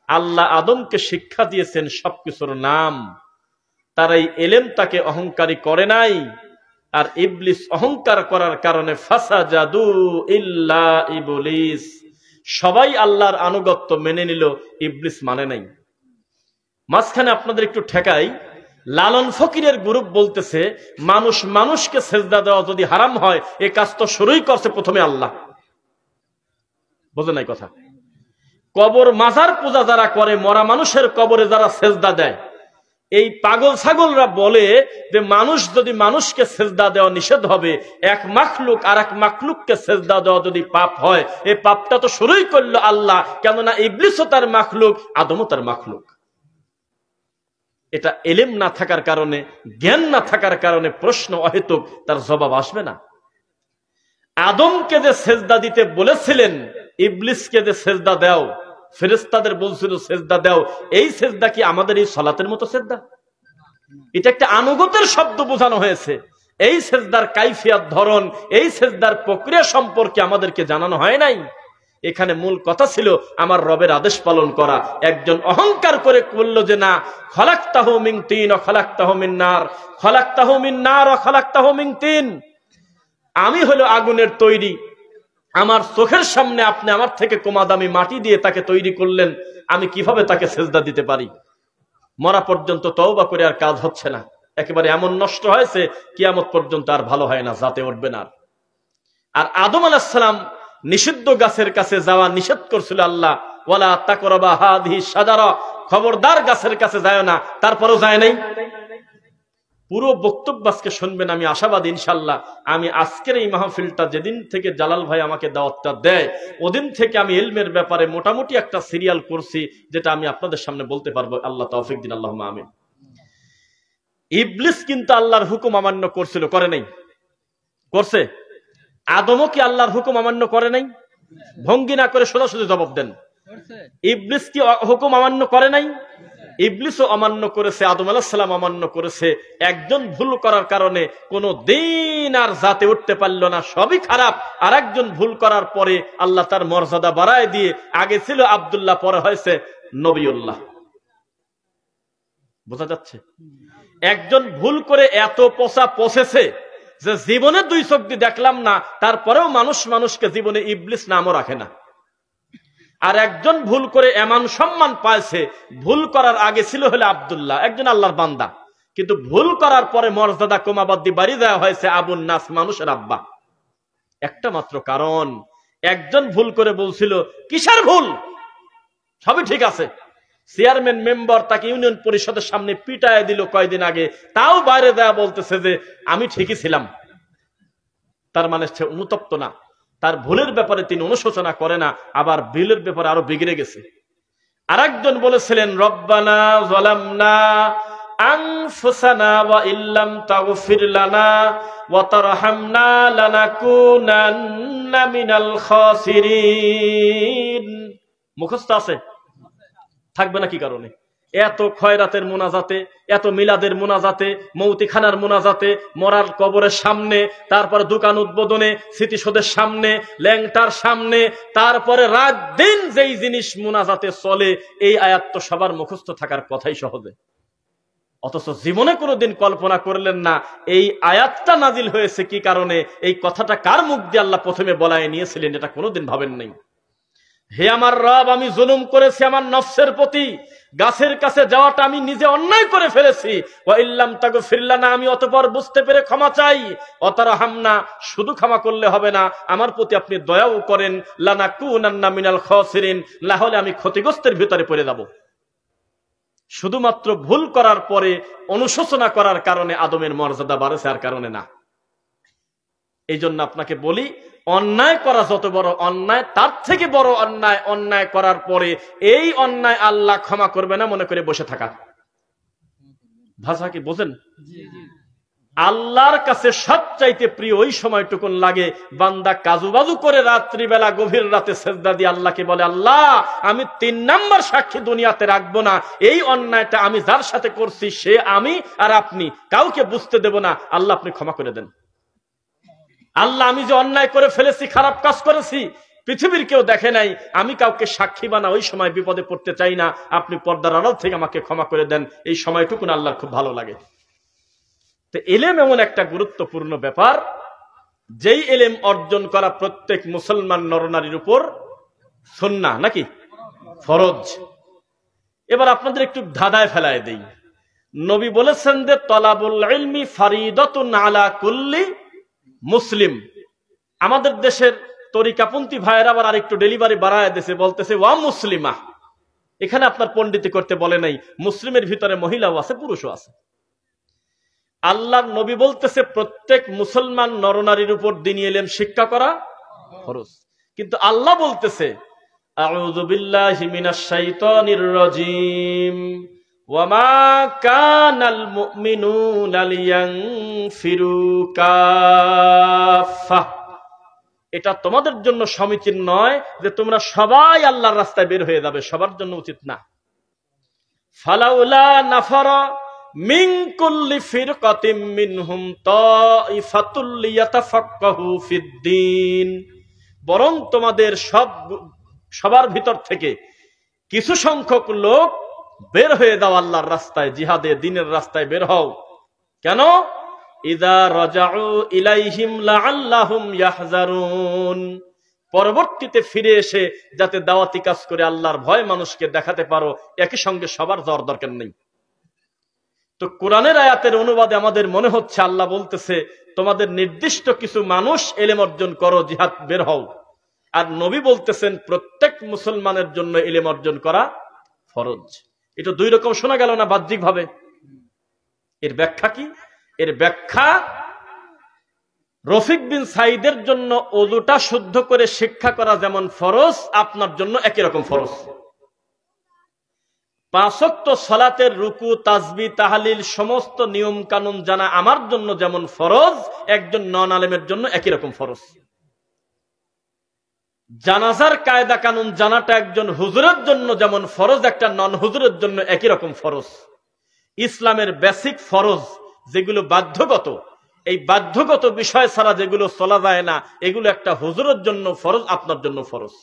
আল্লাহ আদমকে শিক্ষা দিয়েছেন সবকিছুর নাম, তার এই এলেম তাকে অহংকারী করে নাই। আর ইবলিস অহংকার করার কারণে ফাসাজাদু ইল্লা ইবলিস, সবাই আল্লাহর আনুগত্য মেনে নিল, ইবলিস মানে নাই। মাঝখানে আপনাদের একটু ঠেকাই, লালন ফকিরের গ্রুপ বলতেছে মানুষ মানুষকে সেজদা দেওয়া যদি হারাম হয়, এ কাজ তো শুরুই করছে প্রথমে আল্লাহ। বোঝে নাই কথা? কবর মাজার পূজা যারা করে, মরা মানুষের কবরে যারা সেজদা দেয়, এই পাগল ছাগলরা বলে যে মানুষ যদি মানুষকে সেজদা দেওয়া নিষেধ হবে, এক মাখলুক আর এক মাখলুককে সেজদা দেওয়া যদি পাপ হয়, এই পাপটা তো শুরুই করলো আল্লাহ, কেননা ইবলিসও তার মাখলুক, আদমও তার মাখলুক। এটা এলেম না থাকার কারণে, জ্ঞান না থাকার কারণে প্রশ্ন অহেতুক, তার জবাব আসবে না। আদমকে যে সেজদা দিতে বলেছিলেন, ইবলিসকে যে সেজদা দাও, ফেরেশতাদের বলছিল সেজদা দাও, এই সেজদা কি আমাদের এই সালাতের মতো সেজদা? এটা একটা আনুগত্যের শব্দ বোঝানো হয়েছে। এই সেজদার কাইফিয়াত, ধরন, এই সেজদার প্রক্রিয়া সম্পর্কে আমাদেরকে জানানো হয় নাই। এখানে মূল কথা ছিল আমার রবের আদেশ পালন করা। একজন অহংকার করে বলল যে না, খলাকতাহু মিন তিন ওয়া খলাকতাহু মিন নার, খলাকতাহু মিন নার ওয়া খলাকতাহু মিন তিন, আমি হলো আগুনের তৈরি, আমার চোখের সামনে আপনি আমার থেকে কমা দামি মাটি দিয়ে তাকে তৈরি করলেন, আমি কিভাবে তাকে সেজদা দিতে পারি? মরা পর্যন্ত তওবা করে আর কাজ হচ্ছে না, একেবারে এমন নষ্ট হয়েছে কিয়ামত পর্যন্ত আর ভালো হয় না, যাতে উঠবে না। আর আদম আলাইহিস সালাম নিষিদ্ধ গাছের কাছে যাওয়া নিষেধ করছিল আল্লাহ, ওয়ালা তাকরাবা হাযিহি শাজারা, খবরদার গাছের কাছে যায় না, তারপরেও যায় নাই। পুরো বক্তব্য আজকে শুনবেন, আমি আশাবাদী ইনশাআল্লাহ। আমি আজকের এই মাহফিলটা যেদিন থেকে জালাল ভাই আমাকে দাওয়াতটা দেয়, ওদিন থেকে আমি ইলমের ব্যাপারে মোটামুটি একটা সিরিয়াল করছি, যেটা আমি আপনাদের সামনে বলতে পারবো। আল্লাহ তৌফিক দিন, আল্লাহুম্মা আমিন। ইবলিস কিন্তু আল্লাহর হুকুম অমান্য করছিল, করে নাই? করছে। আদমও কি আল্লাহর হুকুম অমান্য করে নাই? ভঙ্গি না করে সোজাসুজি জবাব দেন। ইবলিস কি হুকুম অমান্য করে নাই? ইবলিসও অমান্য করেছে, আদম আলাইহিস সালাম অমান্য করেছে। একজন ভুল করার কারণে কোনো দিন আর জাতে উঠতে পারল না, সবই খারাপ। আর একজন ভুল করার পরে আল্লাহ তার মর্যাদা বাড়ায় দিয়ে, আগে ছিল আব্দুল্লাহ, পরে হয়েছে নবিউল্লাহ। বোঝা যাচ্ছে? একজন ভুল করে এত পচা পচেছে যে জীবনে দুই চোখ দিয়ে দেখলাম না, তারপরেও মানুষ মানুষকে জীবনে ইবলিস নামও রাখে না। আর একজন ভুল করে এমন সম্মান পাইছে, ভুল করার আগে ছিল হলে আব্দুল্লাহ, একজন আল্লাহর বান্দা, কিন্তু ভুল করার পরে মর্যাদা কমাবাদ্দি বাড়ি দেওয়া হয়েছে আবুন নাস, মানুষের আব্বা। একটা মাত্র কারণ, একজন ভুল করে বলছিল, কিসের ভুল? সবই ঠিক আছে। চেয়ারম্যান মেম্বার তাকে ইউনিয়ন পরিষদের সামনে পিটায় দিল কয়দিন আগে, তাও বাইরে দেয়া বলতেছে যে আমি ঠিকই ছিলাম। তার মানে সে অনুতপ্ত না, তার ভুলের ব্যাপারে তিনি অনুশোচনা করে না, আবার বিলের ব্যাপারে আরো বিগড়ে গেছে। আরেকজন বলেছিলেন, রব্বানা যালামনা আনফুসানা ওয়া ইল্লাম তাগফির লানা ওয়া তারহামনা লানাকুনান্না মিনাল খাসিরিন। মুখস্থ আছে? থাকবে না কি কারণে? এত খয়রাতের মোনাজাতে, এত মিলাদের মোনাজাতে, মৌতিখানার মোনাজাতে, মরার কবরের সামনে, তারপর দোকান উদ্বোধনে, স্মৃতিসৌধের সামনে, ল্যাংটার সামনে, তারপরে রাত দিন যেই জিনিস মোনাজাতে চলে, এই আয়াত তো সবার মুখস্থ থাকার কথাই সহজে। অথচ জীবনে কোনোদিন কল্পনা করলেন না এই আয়াতটা নাজিল হয়েছে কি কারণে, এই কথাটা কার মুখ দিয়ে আল্লাহ প্রথমে বলায় নিয়েছিলেন, এটা কোনোদিন ভাবেন নাই। হে আমার রব, আমি জুলুম করেছি আমার নফসের প্রতি, গাছের কাছে যাওয়াটা আমি নিজে অন্যায় করে ফেলেছি। ওয়া ইল্লাম তাগফির লানা, আমি অতঃপর বুঝতে পেরে ক্ষমা চাই। ওয়াতারহামনা, শুধু ক্ষমা করলে হবে না, আমার প্রতি আপনি দয়াও করেন। লানাকুনান্না মিনাল খাসিরিন, না হলে আমি ক্ষতিগ্রস্তের ভিতরে পড়ে যাব। শুধুমাত্র ভুল করার পরে অনুশোচনা করার কারণে আদমের মর্যাদা বাড়েছে, আর কারণে না। এই জন্য আপনাকে বলি, অন্যায় করা যত বড় অন্যায়, তার থেকে বড় অন্যায় অন্যায় করার পরে এই অন্যায় আল্লাহ ক্ষমা করবে না মনে করে বসে থাকা। ভাষা কি বোঝেন? আল্লাহর কাছে সবচাইতে প্রিয় ওই সময়টুকুন লাগে বান্দা কাজুবাজু করে রাত্রিবেলা গভীর রাতে সেজদা দিয়ে আল্লাহকে বলে, আল্লাহ আমি 3 নাম্বার সাক্ষী দুনিয়াতে রাখবো না, এই অন্যায়টা আমি যার সাথে করছি সে আমি আর আপনি, কাউকে বুঝতে দেব না, আল্লাহ আপনি ক্ষমা করে দেন। আল্লাহ আমি যে অন্যায় করে ফেলেছি, খারাপ কাজ করেছি, পৃথিবীর কেউ দেখে নাই, আমি কাউকে সাক্ষী বানা ওই সময় বিপদে পড়তে চাই না, আপনি পর্দার আড়াল থেকে আমাকে ক্ষমা করে দেন, এই সময়টুকুন আল্লাহর খুব ভালো লাগে। তো ইলম এমন একটা গুরুত্বপূর্ণ ব্যাপার, যেই ইলম অর্জন করা প্রত্যেক মুসলমান নরনারীর উপর সুন্নাহ নাকি ফরজ। এবার আপনাদের একটু ধাঁধায় ফেলায় দেই। নবী বলেছেন যে তলাবুল ইলমি ফারিদাতুন আলা কুল্লি মুসলিম। আমাদের দেশের তরিকাপন্থী ভাইয়েরা আবার আরেকটু ডেলিভারি বাড়ায় দিয়েছে, বলতেছে ওয়া মুসলিমা। এখানে আপনার পণ্ডিতি করতে বলে নাই, মুসলিমের ভিতরে মহিলাও আছে পুরুষও আছে। আল্লাহর নবী বলতেছে প্রত্যেক মুসলমান নরনারীর উপর দ্বীনি ইলম শিক্ষা করা ফরজ। কিন্তু আল্লাহ বলতেছে আউযু বিল্লাহি মিনাশ শাইতানির রাজীম ওয়া মা কানাল মুমিনুনা লিয়ানফিরু কাফা। এটা তোমাদের জন্য সমীচীন নয় যে তোমরা সবাই আল্লাহর রাস্তায় বের হয়ে যাবে, সবার জন্য উচিত না। ফালাউলা নাফারা মিন কুল্লি ফিরকাতিম মিনহুম তাইফাতুল লিয়াতাফাক্কাহু ফিদ্দীন। বরং তোমাদের সবার ভিতর থেকে কিছু সংখ্যক লোক বের হয়ে দাও আল্লাহর রাস্তায়, জিহাদে দ্বীনের রাস্তায় বের হও। কেন? ইযা রাজাউ ইলাইহিম লাআল্লাহুম ইয়াহজারুন। পরবর্তীতে ফিরে এসে যাতে দাওয়াতি কাজ করে আল্লাহর ভয় মানুষকে দেখাতে পারো, একই সঙ্গে সবার যাওয়ার দরকার নেই। তো কোরআনের আয়াতের অনুবাদে আমাদের মনে হচ্ছে আল্লাহ বলতেছে তোমাদের নির্দিষ্ট কিছু মানুষ ইলম অর্জন করো, জিহাদ বের হও। আর নবী বলতেছেন প্রত্যেক মুসলমানের জন্য ইলম অর্জন করা ফরজ। এটা দুই রকম শোনা গেল না বাহ্যিক ভাবে? এর ব্যাখ্যা কি? এর ব্যাখ্যা রফিক বিন সাইদের জন্য ওযুটা শুদ্ধ করে শিক্ষা করা যেমন ফরজ, আপনার জন্য একই রকম ফরজ। 5 ওয়াক্ত সালাতের রুকু, তাসবিহ, তাহলিল সমস্ত নিয়ম কানুন জানা আমার জন্য যেমন ফরজ, একজন নন আলেমের জন্য একই রকম ফরজ। জানাজার কায়দা কানুন জানাটা একজন হুজুরের জন্য যেমন ফরজ, একটা নন হুজুরের জন্য একই রকম ফরজ। ইসলামের বেসিক ফরজ যেগুলো বাধ্যগত, এই বাধ্যগত বিষয় ছাড়া যেগুলো চলা যায় না, এগুলো একটা হুজুরের জন্য ফরজ, আপনার জন্য ফরজ।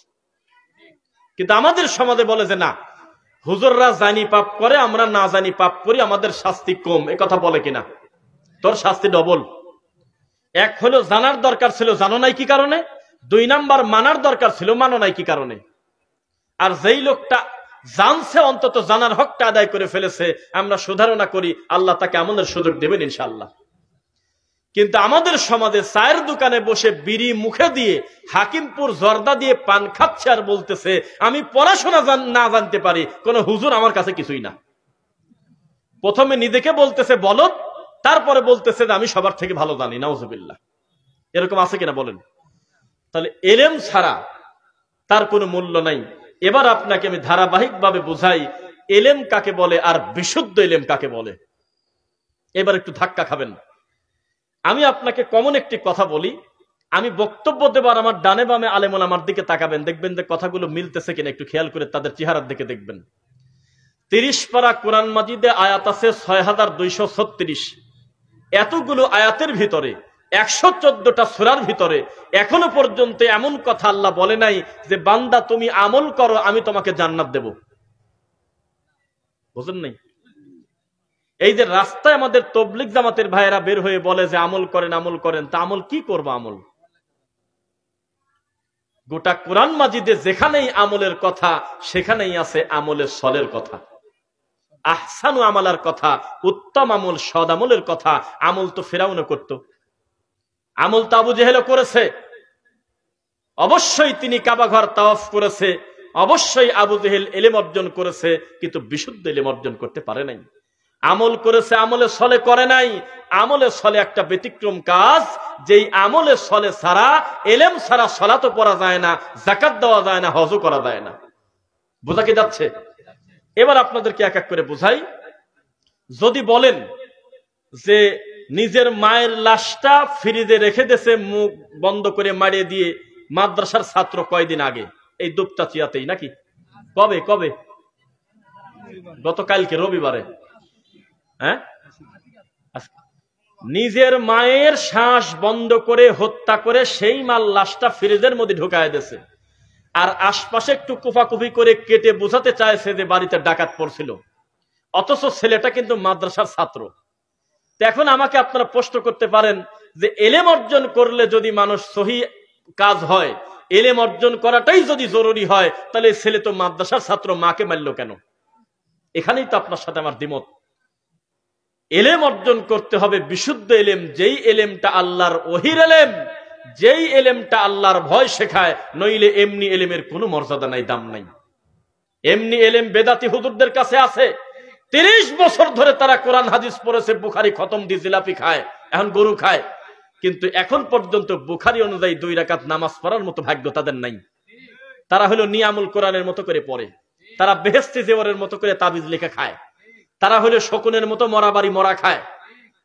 কিন্তু আমাদের সমাজে বলে যে না, হুজুররা জানি পাপ করে, আমরা না জানি পাপ করি, আমাদের শাস্তি কম। এ কথা বলে কিনা? তোর শাস্তি ডবল। এক হলো জানার দরকার ছিল, জানো নাই কি কারণে। 2 নাম্বার মানার দরকার ছিল, মানো নাই কি কারণে। আর যেই লোকটা জানছে অন্তত জানার হকটা আদায় করে ফেলেছে, আমরা সুধারণা করি আল্লাহ তাকে আমলের সুযোগ দেবেন ইনশাআল্লাহ। কিন্তু আমাদের সমাজে চায়ের দোকানে বসে বিড়ি মুখে দিয়ে হাকিমপুর জর্দা দিয়ে পান খাচ্ছে আর বলতেছে আমি পড়াশোনা না জানতে পারি, কোন হুজুর আমার কাছে কিছুই না। প্রথমে নিজেকে বলতেছে বলদ, তারপরে বলতেছে যে আমি সবার থেকে ভালো জানি। নাউজুবিল্লাহ। এরকম আছে কিনা বলেন? তাহলে ইলম ছাড়া তার কোনো মূল্য নাই। এবার আপনাকে আমি ধারাবাহিকভাবে বুঝাই ইলম কাকে বলে আর বিশুদ্ধ ইলম কাকে বলে। এবার একটু ধাক্কা খাবেন। আমি আপনাকে কমন একটি কথা বলি, আমি বক্তব্য দেবার আমার ডানে বামে আলেমুল আমার দিকে তাকাবেন, দেখবেন যে কথাগুলো মিলতেছে কিনা একটু খেয়াল করে তাদের চেহারার দিকে দেখবেন। 30 পারা কোরআন মাজিদে আয়াত আছে 6236। এতগুলো আয়াতের ভিতরে 114টা সূরার ভিতরে এখনো পর্যন্ত এমন কথা আল্লাহ বলে নাই যে বান্দা তুমি আমল করো আমি তোমাকে জান্নাত দেব। বুঝেন নাই? এই যে রাস্তায় আমাদের তবলিগ জামাতের ভাইয়েরা বের হয়ে বলে যে আমল করেন আমল করেন, তা আমল কি করবো? আমল গোটা কোরআন মাজিদে যেখানেই আমলের কথা সেখানেই আছে আমলের সলের কথা, আহসানু আমালার কথা, উত্তম আমল, সদ আমলের কথা। আমল তো ফেরাউনও করত, আমল তো আবু জেহেলও করেছে। অবশ্যই তিনি কাবা ঘর তাওয়াফ করেছে, অবশ্যই আবু জেহেল ইলম অর্জন করেছে, কিন্তু বিশুদ্ধ ইলম অর্জন করতে পারে নাই। আমল করেছে, আমলে সলে করে নাই। আমলে সলে একটা ব্যতিক্রম কাজ, যেই আমলে সলে ছাড়া, ইলম ছাড়া সালাতও পড়া যায় না, যাকাত দেওয়া যায় না, হজও করা যায় না। বোঝা কি যাচ্ছে? এবার আপনাদেরকে এক এক করে বুঝাই। যদি বলেন যে নিজের মায়ের লাশটা ফ্রিজে রেখে দিয়েছে মুখ বন্ধ করে মারিয়ে দিয়ে মাদ্রাসার ছাত্র কয়দিন আগে, এই দুপচাচিয়াতেই নাকি? কবে কবে? গতকালকে রবিবারে। হ্যাঁ, নিজের মায়ের শ্বাস বন্ধ করে হত্যা করে সেই মাল লাশটা ফ্রিজের মধ্যে ঢুকায় দিয়েছে। আর আশপাশে একটু কুফাকুফি করে কেটে বোঝাতে চাইছে যে বাড়িতে ডাকাত পড়ছিল, অথচ ছেলেটা কিন্তু মাদ্রাসার ছাত্র। তো এখন আমাকে আপনারা প্রশ্ন করতে পারেন যে এলেম অর্জন করলে যদি মানুষ সহি কাজ হয়, এলেম অর্জন করাটাই যদি জরুরি হয়, তাহলে ছেলে তো মাদ্রাসার ছাত্র, মাকে মারল কেন? এখানেই তো আপনার সাথে আমার দ্বিমত। এলেম অর্জন করতে হবে বিশুদ্ধ এলেম, যেই এলেমটা আল্লাহর ওহির এলেম, যেই এলেমটা আল্লাহর ভয় শেখায়, নইলে এমনি এলেমের কোনো মর্যাদা নাই, দাম নাই। এমনি এলেম বেদাতি হুজুরদের কাছে আছে, 30 বছর ধরে তারা কোরআন হাদিস পড়েছে, বুখারী খতম দিয়ে জিলাপি খায়, এখন গরু খায়, কিন্তু এখন পর্যন্ত বুখারী অনুযায়ী 2 রাকাত নামাজ পড়ার মতো ভাগ্য তাদের নাই। তারা হলো নিয়ামুল কোরআনের মতো করে পড়ে, তারা বেহেশতি জেওয়ারের মতো করে তাবিজ লিখে খায়, তারা হলো শকুনের মতো মরা বাড়ি মরা খায়,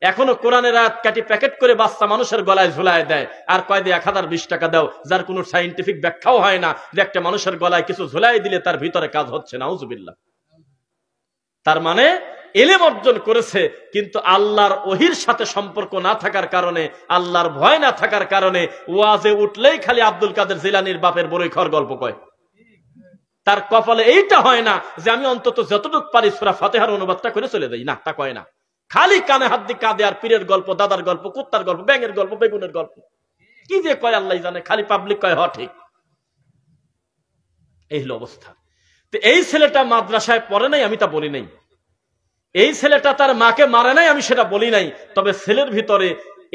এখনো কোরআনের আয়াত কাটি প্যাকেট করে বাচ্চা মানুষের গলায় ঝুলায় দেয়, আর কয় দিয়ে 1020 টাকা দাও, যার কোনো সাইন্টিফিক ব্যাখ্যাও হয় না যে একটা মানুষের গলায় কিছু ঝুলাই দিলে তার ভিতরে কাজ হচ্ছে। নাউজুবিল্লাহ। তার মানে এলেম অর্জন করেছে, কিন্তু আল্লাহর ওহির সাথে সম্পর্ক না থাকার কারণে, আল্লাহর ভয় না থাকার কারণে ওয়াজে উঠলেই খালি আব্দুল কাদের জিলানীর বাপের বড়ই খর গল্প কয়। তার কপালে এইটা হয় না যে আমি অন্তত যতটুকু পারি সূরা ফাতিহার অনুবাদটা করে চলে যাই, না, তা কয় না। খালি কানে হাত দিয়ে কাঁদে, আর পীরের গল্প, দাদার গল্প, কুত্তার গল্প, ব্যাঙের গল্প, বেগুনের গল্প, কি যে কয় আল্লাহ জানে, খালি পাবলিক কয় হ ঠিক। এই হলো অবস্থা। তো এই ছেলেটা মাদ্রাসায় পড়ে নাই, আমি তা বলি নাই। এই ছেলেটা তার মাকে মারে নাই, আমি সেটা বলি নাই। তবে ছেলের ভিতরে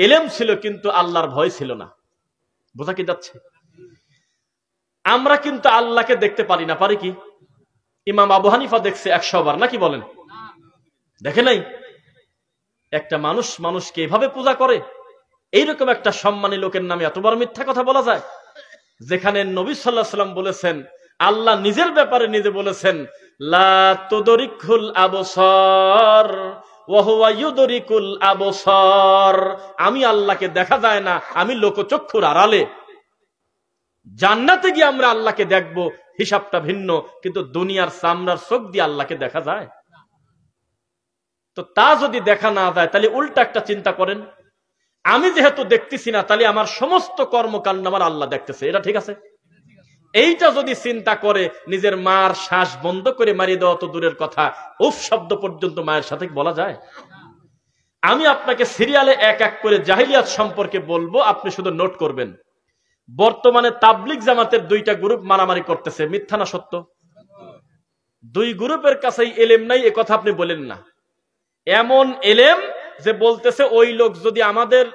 এলেম ছিল, কিন্তু আল্লাহর ভয় ছিল না। বোঝা কি যাচ্ছে? আমরা কিন্তু আল্লাহকে দেখতে পারি না, পারি কি? ইমাম আবু হানিফা দেখছে 100 বার, নাকি বলেন? দেখে নাই? একটা মানুষ মানুষকে এভাবে পূজা করে, এইরকম একটা সম্মানী লোকের নামে এতবার মিথ্যা কথা বলা যায়? যেখানে নবী সাল্লাল্লাহু আলাইহি ওয়াসাল্লাম বলেছেন, আল্লাহ নিজের ব্যাপারে নিজে বলেছেন, লা তুদরিকুল আবসার ওয়া হুয়া ইউদরিকুল আবসার। আমি আল্লাহকে দেখা যায় না, আমি লোকচক্ষুর আড়ালে। জান্নাতে গিয়ে আমরা আল্লাহকে দেখব, হিসাবটা ভিন্ন, কিন্তু দুনিয়ার চামড়ার চোখ দিয়ে আল্লাহকে দেখা যায়? তো তা যদি দেখা না যায়, তাহলে উল্টা একটা চিন্তা করেন, আমি যেহেতু দেখতেছি না, তাহলে আমার সমস্ত কর্মকাণ্ড আমার আল্লাহ দেখতেছে, এটা ঠিক আছে? এইটা যদি চিন্তা করে নিজের মার শ্বাস বন্ধ করে মারিয়ে দেওয়া তো দূরের কথা, উফ শব্দ পর্যন্ত মায়ের সাথে বলা যায়? আমি আপনাকে সিরিয়ালে এক এক করে জাহিলিয়াত সম্পর্কে বলবো, আপনি শুধু নোট করবেন। বর্তমানে তাবলিগ জামাতের 2টা গ্রুপ মারামারি করতেছে, মিথ্যা না সত্য? 2 গ্রুপের কাছেই এলেম নাই, এ কথা আপনি বলেন না। এমন এলেম যে বলতেছে ওই লোক যদি আমাদের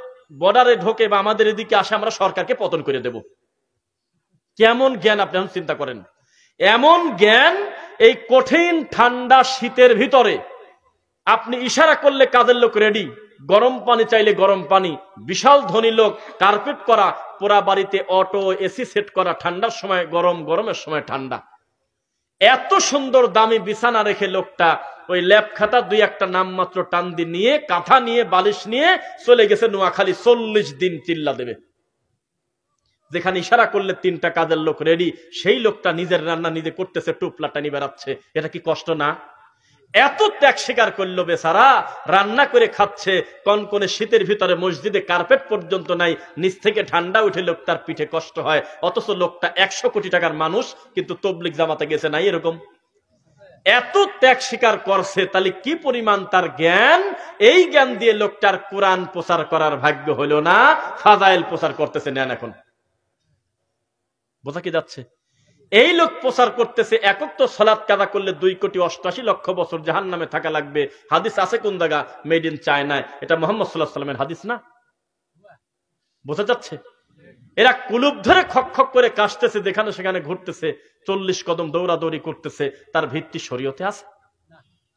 বর্ডারে ঢোকে বা আমাদের এদিকে আসে, আমরা সরকারকে পতন করে দেব। কেমন জ্ঞান আপনি চিন্তা করেন? এমন জ্ঞান, এই কঠিন ঠান্ডা শীতের ভিতরে আপনি ইশারা করলে কাজের লোক রেডি, গরম পানি চাইলে গরম পানি, বিশাল ধনী লোক, কার্পেট করা, পুরা বাড়িতে অটো এসি সেট করা, ঠান্ডার সময় গরম, গরমের সময় ঠান্ডা। এত সুন্দর দামি বিছানা রেখে লোকটা ওই ল্যাপ খাতা 2-1টা নামমাত্র টান দিয়ে নিয়ে, কাঁথা নিয়ে, বালিশ নিয়ে চলে গেছে নোয়াখালী, 40 দিন চিল্লা দেবে। যেখানে ইশারা করলে 3টা কাজের লোক রেডি, সেই লোকটা নিজের রান্না নিজে করতেছে, টুপলা টানি বেড়াচ্ছে। এটা কি কষ্ট না? এত ত্যাগ স্বীকার করলো বেচারা, রান্না করে খাচ্ছে, কনকনে শীতের ভিতরে, মসজিদে কার্পেট পর্যন্ত নাই, নিচ থেকে ঠান্ডা উঠে লোকটার পিঠে কষ্ট হয়, অথচ লোকটা 100 কোটি টাকার মানুষ, কিন্তু তবলিগ জামাতে গেছে নাই এরকম। এত ত্যাগ স্বীকার করছে, তাহলে কি পরিমাণ তার জ্ঞান! এই জ্ঞান দিয়ে লোকটার কোরআন প্রচার করার ভাগ্য হলো না, ফাজাইল প্রচার করতেছে। নেন এখন বোঝা কি যাচ্ছে? এই লোক প্রচার করতেছে একক তো সালাত কাজা করলে 2,88,00,000 বছর জাহান্নামে থাকা লাগবে। হাদিস আছে কোন জায়গা? Made in China. এটা মুহাম্মদ সাল্লাল্লাহু আলাইহি ওয়াসাল্লামের হাদিস না? বোঝা যাচ্ছে? এরা কুলুপ ধরে খক খক করে কাশতেছে, যেখানে সেখানে ঘুরতেছে, 40 কদম দৌড়াদৌড়ি করতেছে, তার ভিত্তি শরীয়তে আছে?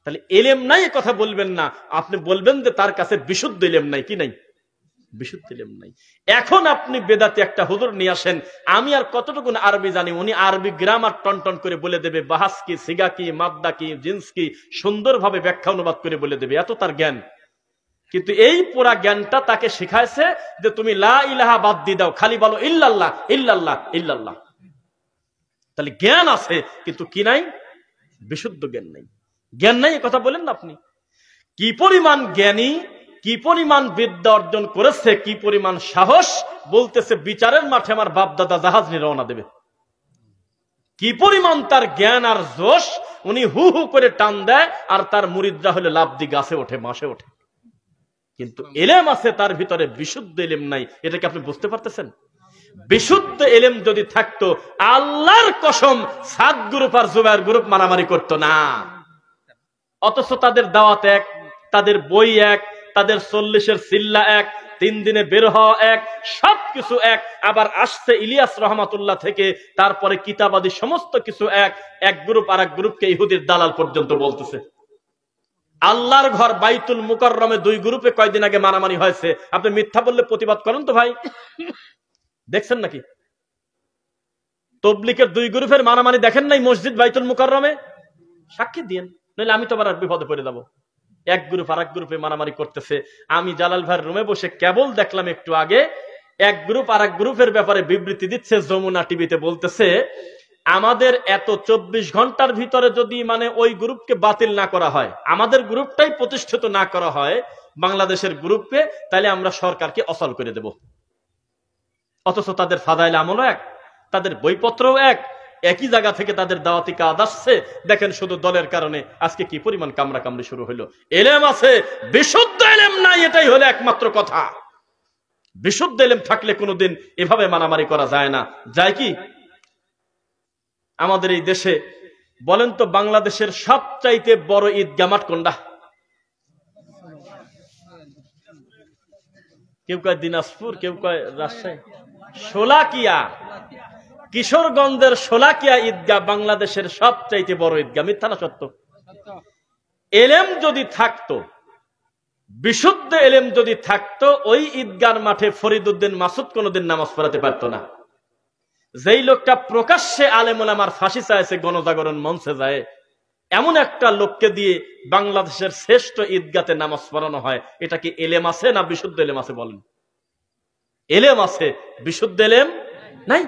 তাহলে এলেম নাই এ কথা বলবেন না, আপনি বলবেন যে তার কাছে বিশুদ্ধ এলেম নাই। কি নাই? বিশুদ্ধ এলেম নাই। এখন আপনি বেদাতি একটা হুজুর নিয়ে আসেন, আমি আর কতটুকু আরবি জানি, উনি আরবি গ্রামার টন করে বলে দেবে, বাহাস কি, সিগা কি, মাদ্দা কি, জিন্স কি, সুন্দরভাবে ব্যাখ্যা অনুবাদ করে বলে দেবে, এত তার জ্ঞান। কিন্তু এই পুরা জ্ঞানটা তাকে শিখাইছে যে তুমি লা ইলাহা বাদ দিয়ে দাও, খালি বলো ইল্লাল্লাহ ইল্লাল্লাহ ইল্লাল্লাহ। তাহলে জ্ঞান আছে, কিন্তু কি নাই? বিশুদ্ধ জ্ঞান নাই। জ্ঞান নাই এ কথা বলেন না আপনি? কি পরিমাণ জ্ঞানী, কি পরিমাণ বিদ্যা অর্জন করেছে, কি পরিমাণ সাহস! বলতেছে বিচারের মাঠে আমার বাপ দাদা জাহাজ নিয়ে রওনা দেবে। কি পরিমাণ তার জ্ঞান আর জোশ, উনি হু হু করে টান দেয় আর তার মুরিদরা হলে লাফ দিয়ে গাছে ওঠে, মাসে ওঠে। কিন্তু এলেম আছে তার ভিতরে, বিশুদ্ধ এলেম নাই। এটাকে আপনি বুঝতে পারতেছেন? বিশুদ্ধ এলেম যদি থাকতো, আল্লাহর কসম সাদ গ্রুপ আর জুবায়ের গ্রুপ মারামারি করতো না। অথচ তাদের দাওয়াত এক, তাদের বই এক, তাদের 40-এর সিল্লা এক, 3 দিনে বের হওয়া এক, সবকিছু এক। আবার আসছে ইলিয়াস রহমাতুল্লাহ থেকে, তারপরে কিতাবাদি সমস্ত কিছু এক। এক গ্রুপ আর এক গ্রুপকে ইহুদির দালাল পর্যন্ত বলতেছে। আল্লাহর ঘর বাইতুল মুকাররমে 2 গ্রুপে কয়দিন আগে মারামারি হয়েছে। আপনি মিথ্যা বললে প্রতিবাদ করেন তো ভাই, দেখছেন নাকি? তবলিগের 2 গ্রুপের মারামারি দেখেন নাই মসজিদ বাইতুল মুকাররমে? সাক্ষী দিয়েন, নইলে আমি তো আবার বিপদে পড়ে যাবো। এক গ্রুপ আর এক গ্রুপে মারামারি করতেছে। আমি জালাল ভাইয়ের রুমে বসে কেবল দেখলাম একটু আগে, এক গ্রুপ আর এক গ্রুপের ব্যাপারে বিবৃতি দিচ্ছে যমুনা টিভিতে। বলতেছে আমাদের এত 24 ঘন্টার ভিতরে যদি মানে ওই গ্রুপকে বাতিল না করা হয়, আমাদের গ্রুপটাই প্রতিষ্ঠিত না করা হয় বাংলাদেশের গ্রুপকে, তাহলে আমরা সরকারকে অচল করে দেব। অথচ তাদের ফাদাইল আমলও এক, তাদের বইপত্রও এক, একই জায়গা থেকে তাদের দাওয়াতি কাজ আসছে। দেখেন শুধু দলের কারণে আজকে কি পরিমাণ কামড়া কামড়ি শুরু হইলো। এলেম আছে, বিশুদ্ধ এলেম নাই, এটাই হলো একমাত্র কথা। বিশুদ্ধ এলেম থাকলে কোনোদিন এভাবে মারামারি করা যায় না। যায় কি? আমাদের এই দেশে বলেন তো, বাংলাদেশের সবচাইতে বড় ঈদগাহ মাঠ কোনটা? কেউ কয় দিনাজপুর, কেউ কয় রাজশাহী। শোলাকিয়া, কিশোরগঞ্জের শোলাকিয়া ঈদগাহ বাংলাদেশের সবচাইতে বড় ঈদগাহ। মিথ্যা না সত্য? এলেম যদি থাকতো, বিশুদ্ধ এলেম যদি থাকতো, ওই ঈদগার মাঠে ফরিদউদ্দিন মাসুদ কোনোদিন নামাজ পড়াতে পারতো না। যেই লোকটা প্রকাশ্যে আলেম ওলামার ফাঁসি চাইছে গণজাগরণ মঞ্চে যায়, এমন একটা লোককে দিয়ে বাংলাদেশের শ্রেষ্ঠ ঈদগাতে নামাজ পড়ানো হয়, এটা কি এলেম আছে না বিশুদ্ধ এলেম আছে? বলেন। এলেম আছে, বিশুদ্ধ এলেম নাই।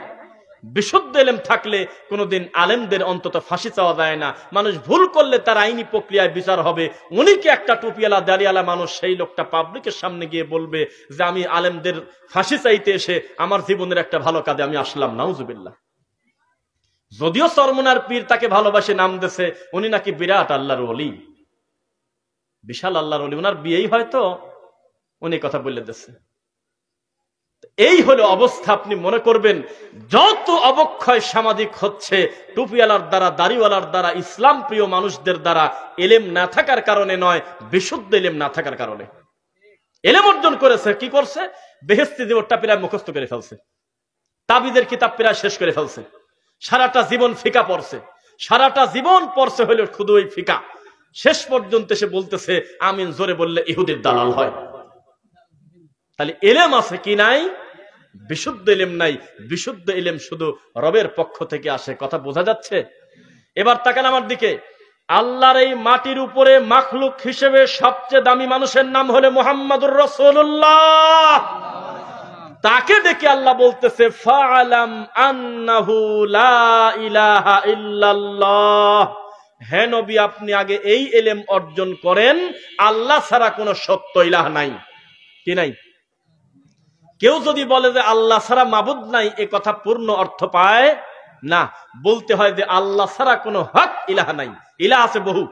বিশুদ্ধ এলেম থাকলে কোনোদিন আলেমদের অন্তত ফাঁসি চাওয়া যায় না। মানুষ ভুল করলে তার আইনি প্রক্রিয়ায় বিচার হবে। উনি কি একটা টুপিওয়ালা দাড়িওয়ালা মানুষ, সেই লোকটা পাবলিকের সামনে গিয়ে বলবে যে আমি আলেমদের ফাঁসি চাইতে এসে আমার জীবনের একটা ভালো কাজে আমি আসলাম, নাউজুবিল্লাহ। যদিও চরমনার পীর তাকে ভালোবাসে, নাম দেশে উনি নাকি বিরাট আল্লাহর ওলি, বিশাল আল্লাহর ওলি, উনার বিয়েই হয়তো উনি কথা বলে দিচ্ছে। এই হলো অবস্থা। আপনি মনে করবেন যত অবক্ষয় সামাজিক হচ্ছে টুপিওয়ালার দ্বারা, দাড়িওয়ালার দ্বারা, ইসলাম প্রিয় মানুষদের দ্বারা, এলেম না থাকার কারণে নয়, বিশুদ্ধ এলেম না থাকার কারণে। এলেম অর্জন করেছে, কি করছে? বেহেশতি জীবনটা প্রায় মুখস্থ করে ফেলছে, তাবিদের কিতাব প্রায় শেষ করে ফেলছে, সারাটা জীবন ফিকা পড়ছে, সারাটা জীবন পড়ছে হইল শুধু ওই ফিকা। শেষ পর্যন্ত সে বলতেছে আমিন জোরে বললে ইহুদির দালাল হয়। তাহলে এলেম আছে কি নাই? বিশুদ্ধ এলেম নাই। বিশুদ্ধ এলেম শুধু রবের পক্ষ থেকে আসে। কথা বোঝা যাচ্ছে? এবার তাকান আমার দিকে। আল্লাহর এই মাটির উপরে মাখলুক হিসেবে সবচেয়ে দামি মানুষের নাম হলো মুহাম্মাদুর রাসূলুল্লাহ। তাকে দেখে আল্লাহ বলতেছে ফাআলাম আন্নাহু লা ইলাহা ইল্লাল্লাহ। হে নবী, আপনি আগে এই এলেম অর্জন করেন, আল্লাহ ছাড়া কোনো সত্য ইলাহ নাই। কি নাই? কেউ যদি বলে যে আল্লাহ ছাড়া মাবুদ নাই, এ কথা পূর্ণ অর্থ পায় না। বলতে হয় যে আল্লাহ ছাড়া কোনো হক ইলাহ নাই। ইলাহ আছে বহু।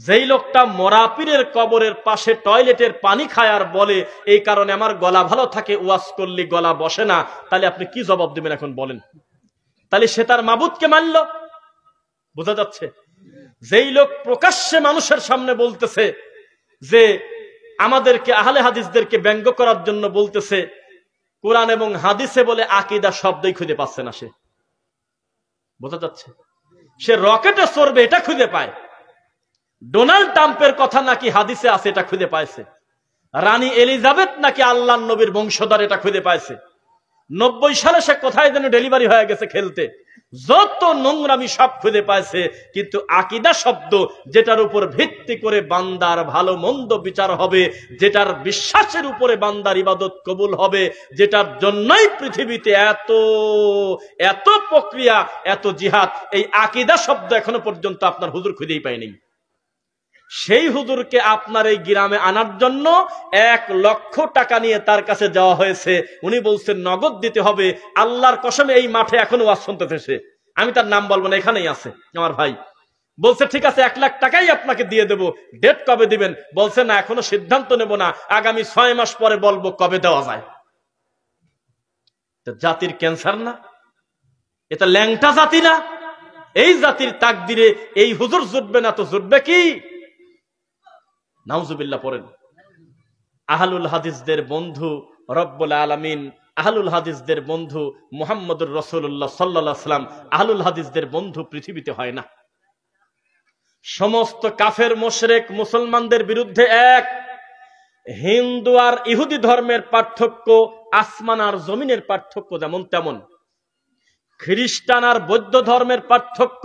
যেই লোকটা মরা পীরের কবরের পাশে টয়লেটের পানি খায় আর বলে এই কারণে আমার গলা ভালো থাকে, ওয়াজ করলে গলা বসে না, তাহলে আপনি কি জবাব দিবেন এখন বলেন? তাহলে সে তার মাবুদকে মানল। বোঝা যাচ্ছে? যেই লোক প্রকাশ্যে মানুষের সামনে বলতেছে যে আমাদেরকে আহলে হাদিসদেরকে ব্যঙ্গ করার জন্য বলতেছে, কোরআন এবং হাদিসে বলে আকীদা শব্দই খুঁজে পাচ্ছে না সে। বোঝা যাচ্ছে? সে রকেটে চড়বে এটা খুঁজে পায়, ডোনাল্ড ট্রাম্পের কথা নাকি হাদিসে আছে এটা খুঁজে পাইছে, রানী এলিজাবেথ নাকি আল্লাহর নবীর বংশধর এটা খুঁজে পাইছে, 90 সালে সে কোথায় যেন ডেলিভারি হয়ে গেছে খেলতে, যত নোংরামি সব খুঁজে পাইছে। কিন্তু আকীদা শব্দ, যেটার উপর ভিত্তি করে বান্দার ভালো মন্দ বিচার হবে, যেটার বিশ্বাসের উপরে বান্দার ইবাদত কবুল হবে, যেটার জন্যই পৃথিবীতে এত এত প্রক্রিয়া, এত জিহাদ, এই আকীদা শব্দ এখনো পর্যন্ত আপনার হুজুর খুঁজেই পায়নি। সেই হুজুরকে আপনার এই গ্রামে আনার জন্য 1 লক্ষ টাকা নিয়ে তার কাছে যাওয়া হয়েছে। উনি বলছেন নগদ দিতে হবে। আল্লাহর কসমে এই মাঠে এখনো ওয়াজ শুনতেছে। আমি তার নাম বলবো না, এখানেই আছে আমার ভাই। বলছে ঠিক আছে 1 লাখ টাকাই আপনাকে দিয়ে দেবো, ডেট কবে দিবেন? বলছে না এখনো সিদ্ধান্ত নেব না, আগামী 6 মাস পরে বলবো কবে দেওয়া যায়। জাতির ক্যান্সার না এটা? ল্যাংটা জাতি না? এই জাতির তাকদিরে এই হুজুর জুটবে না তো জুটবে কি? নাউজুবিল্লাহ পড়েন। আহলুল হাদিসদের বন্ধু রব্বুল আলামিন, আহলুল হাদিসদের বন্ধু মুহাম্মদুর রাসূলুল্লাহ সাল্লাল্লাহু আলাইহি ওয়াসাল্লাম, আহলুল হাদিসদের বন্ধু পৃথিবীতে হয় না। সমস্ত কাফের মুশরিক মুসলমানদের বিরুদ্ধে এক। হিন্দু আর ইহুদি ধর্মের পার্থক্য আসমান আর জমিনের পার্থক্য যেমন তেমন। খ্রিস্টান আর বৌদ্ধ ধর্মের পার্থক্য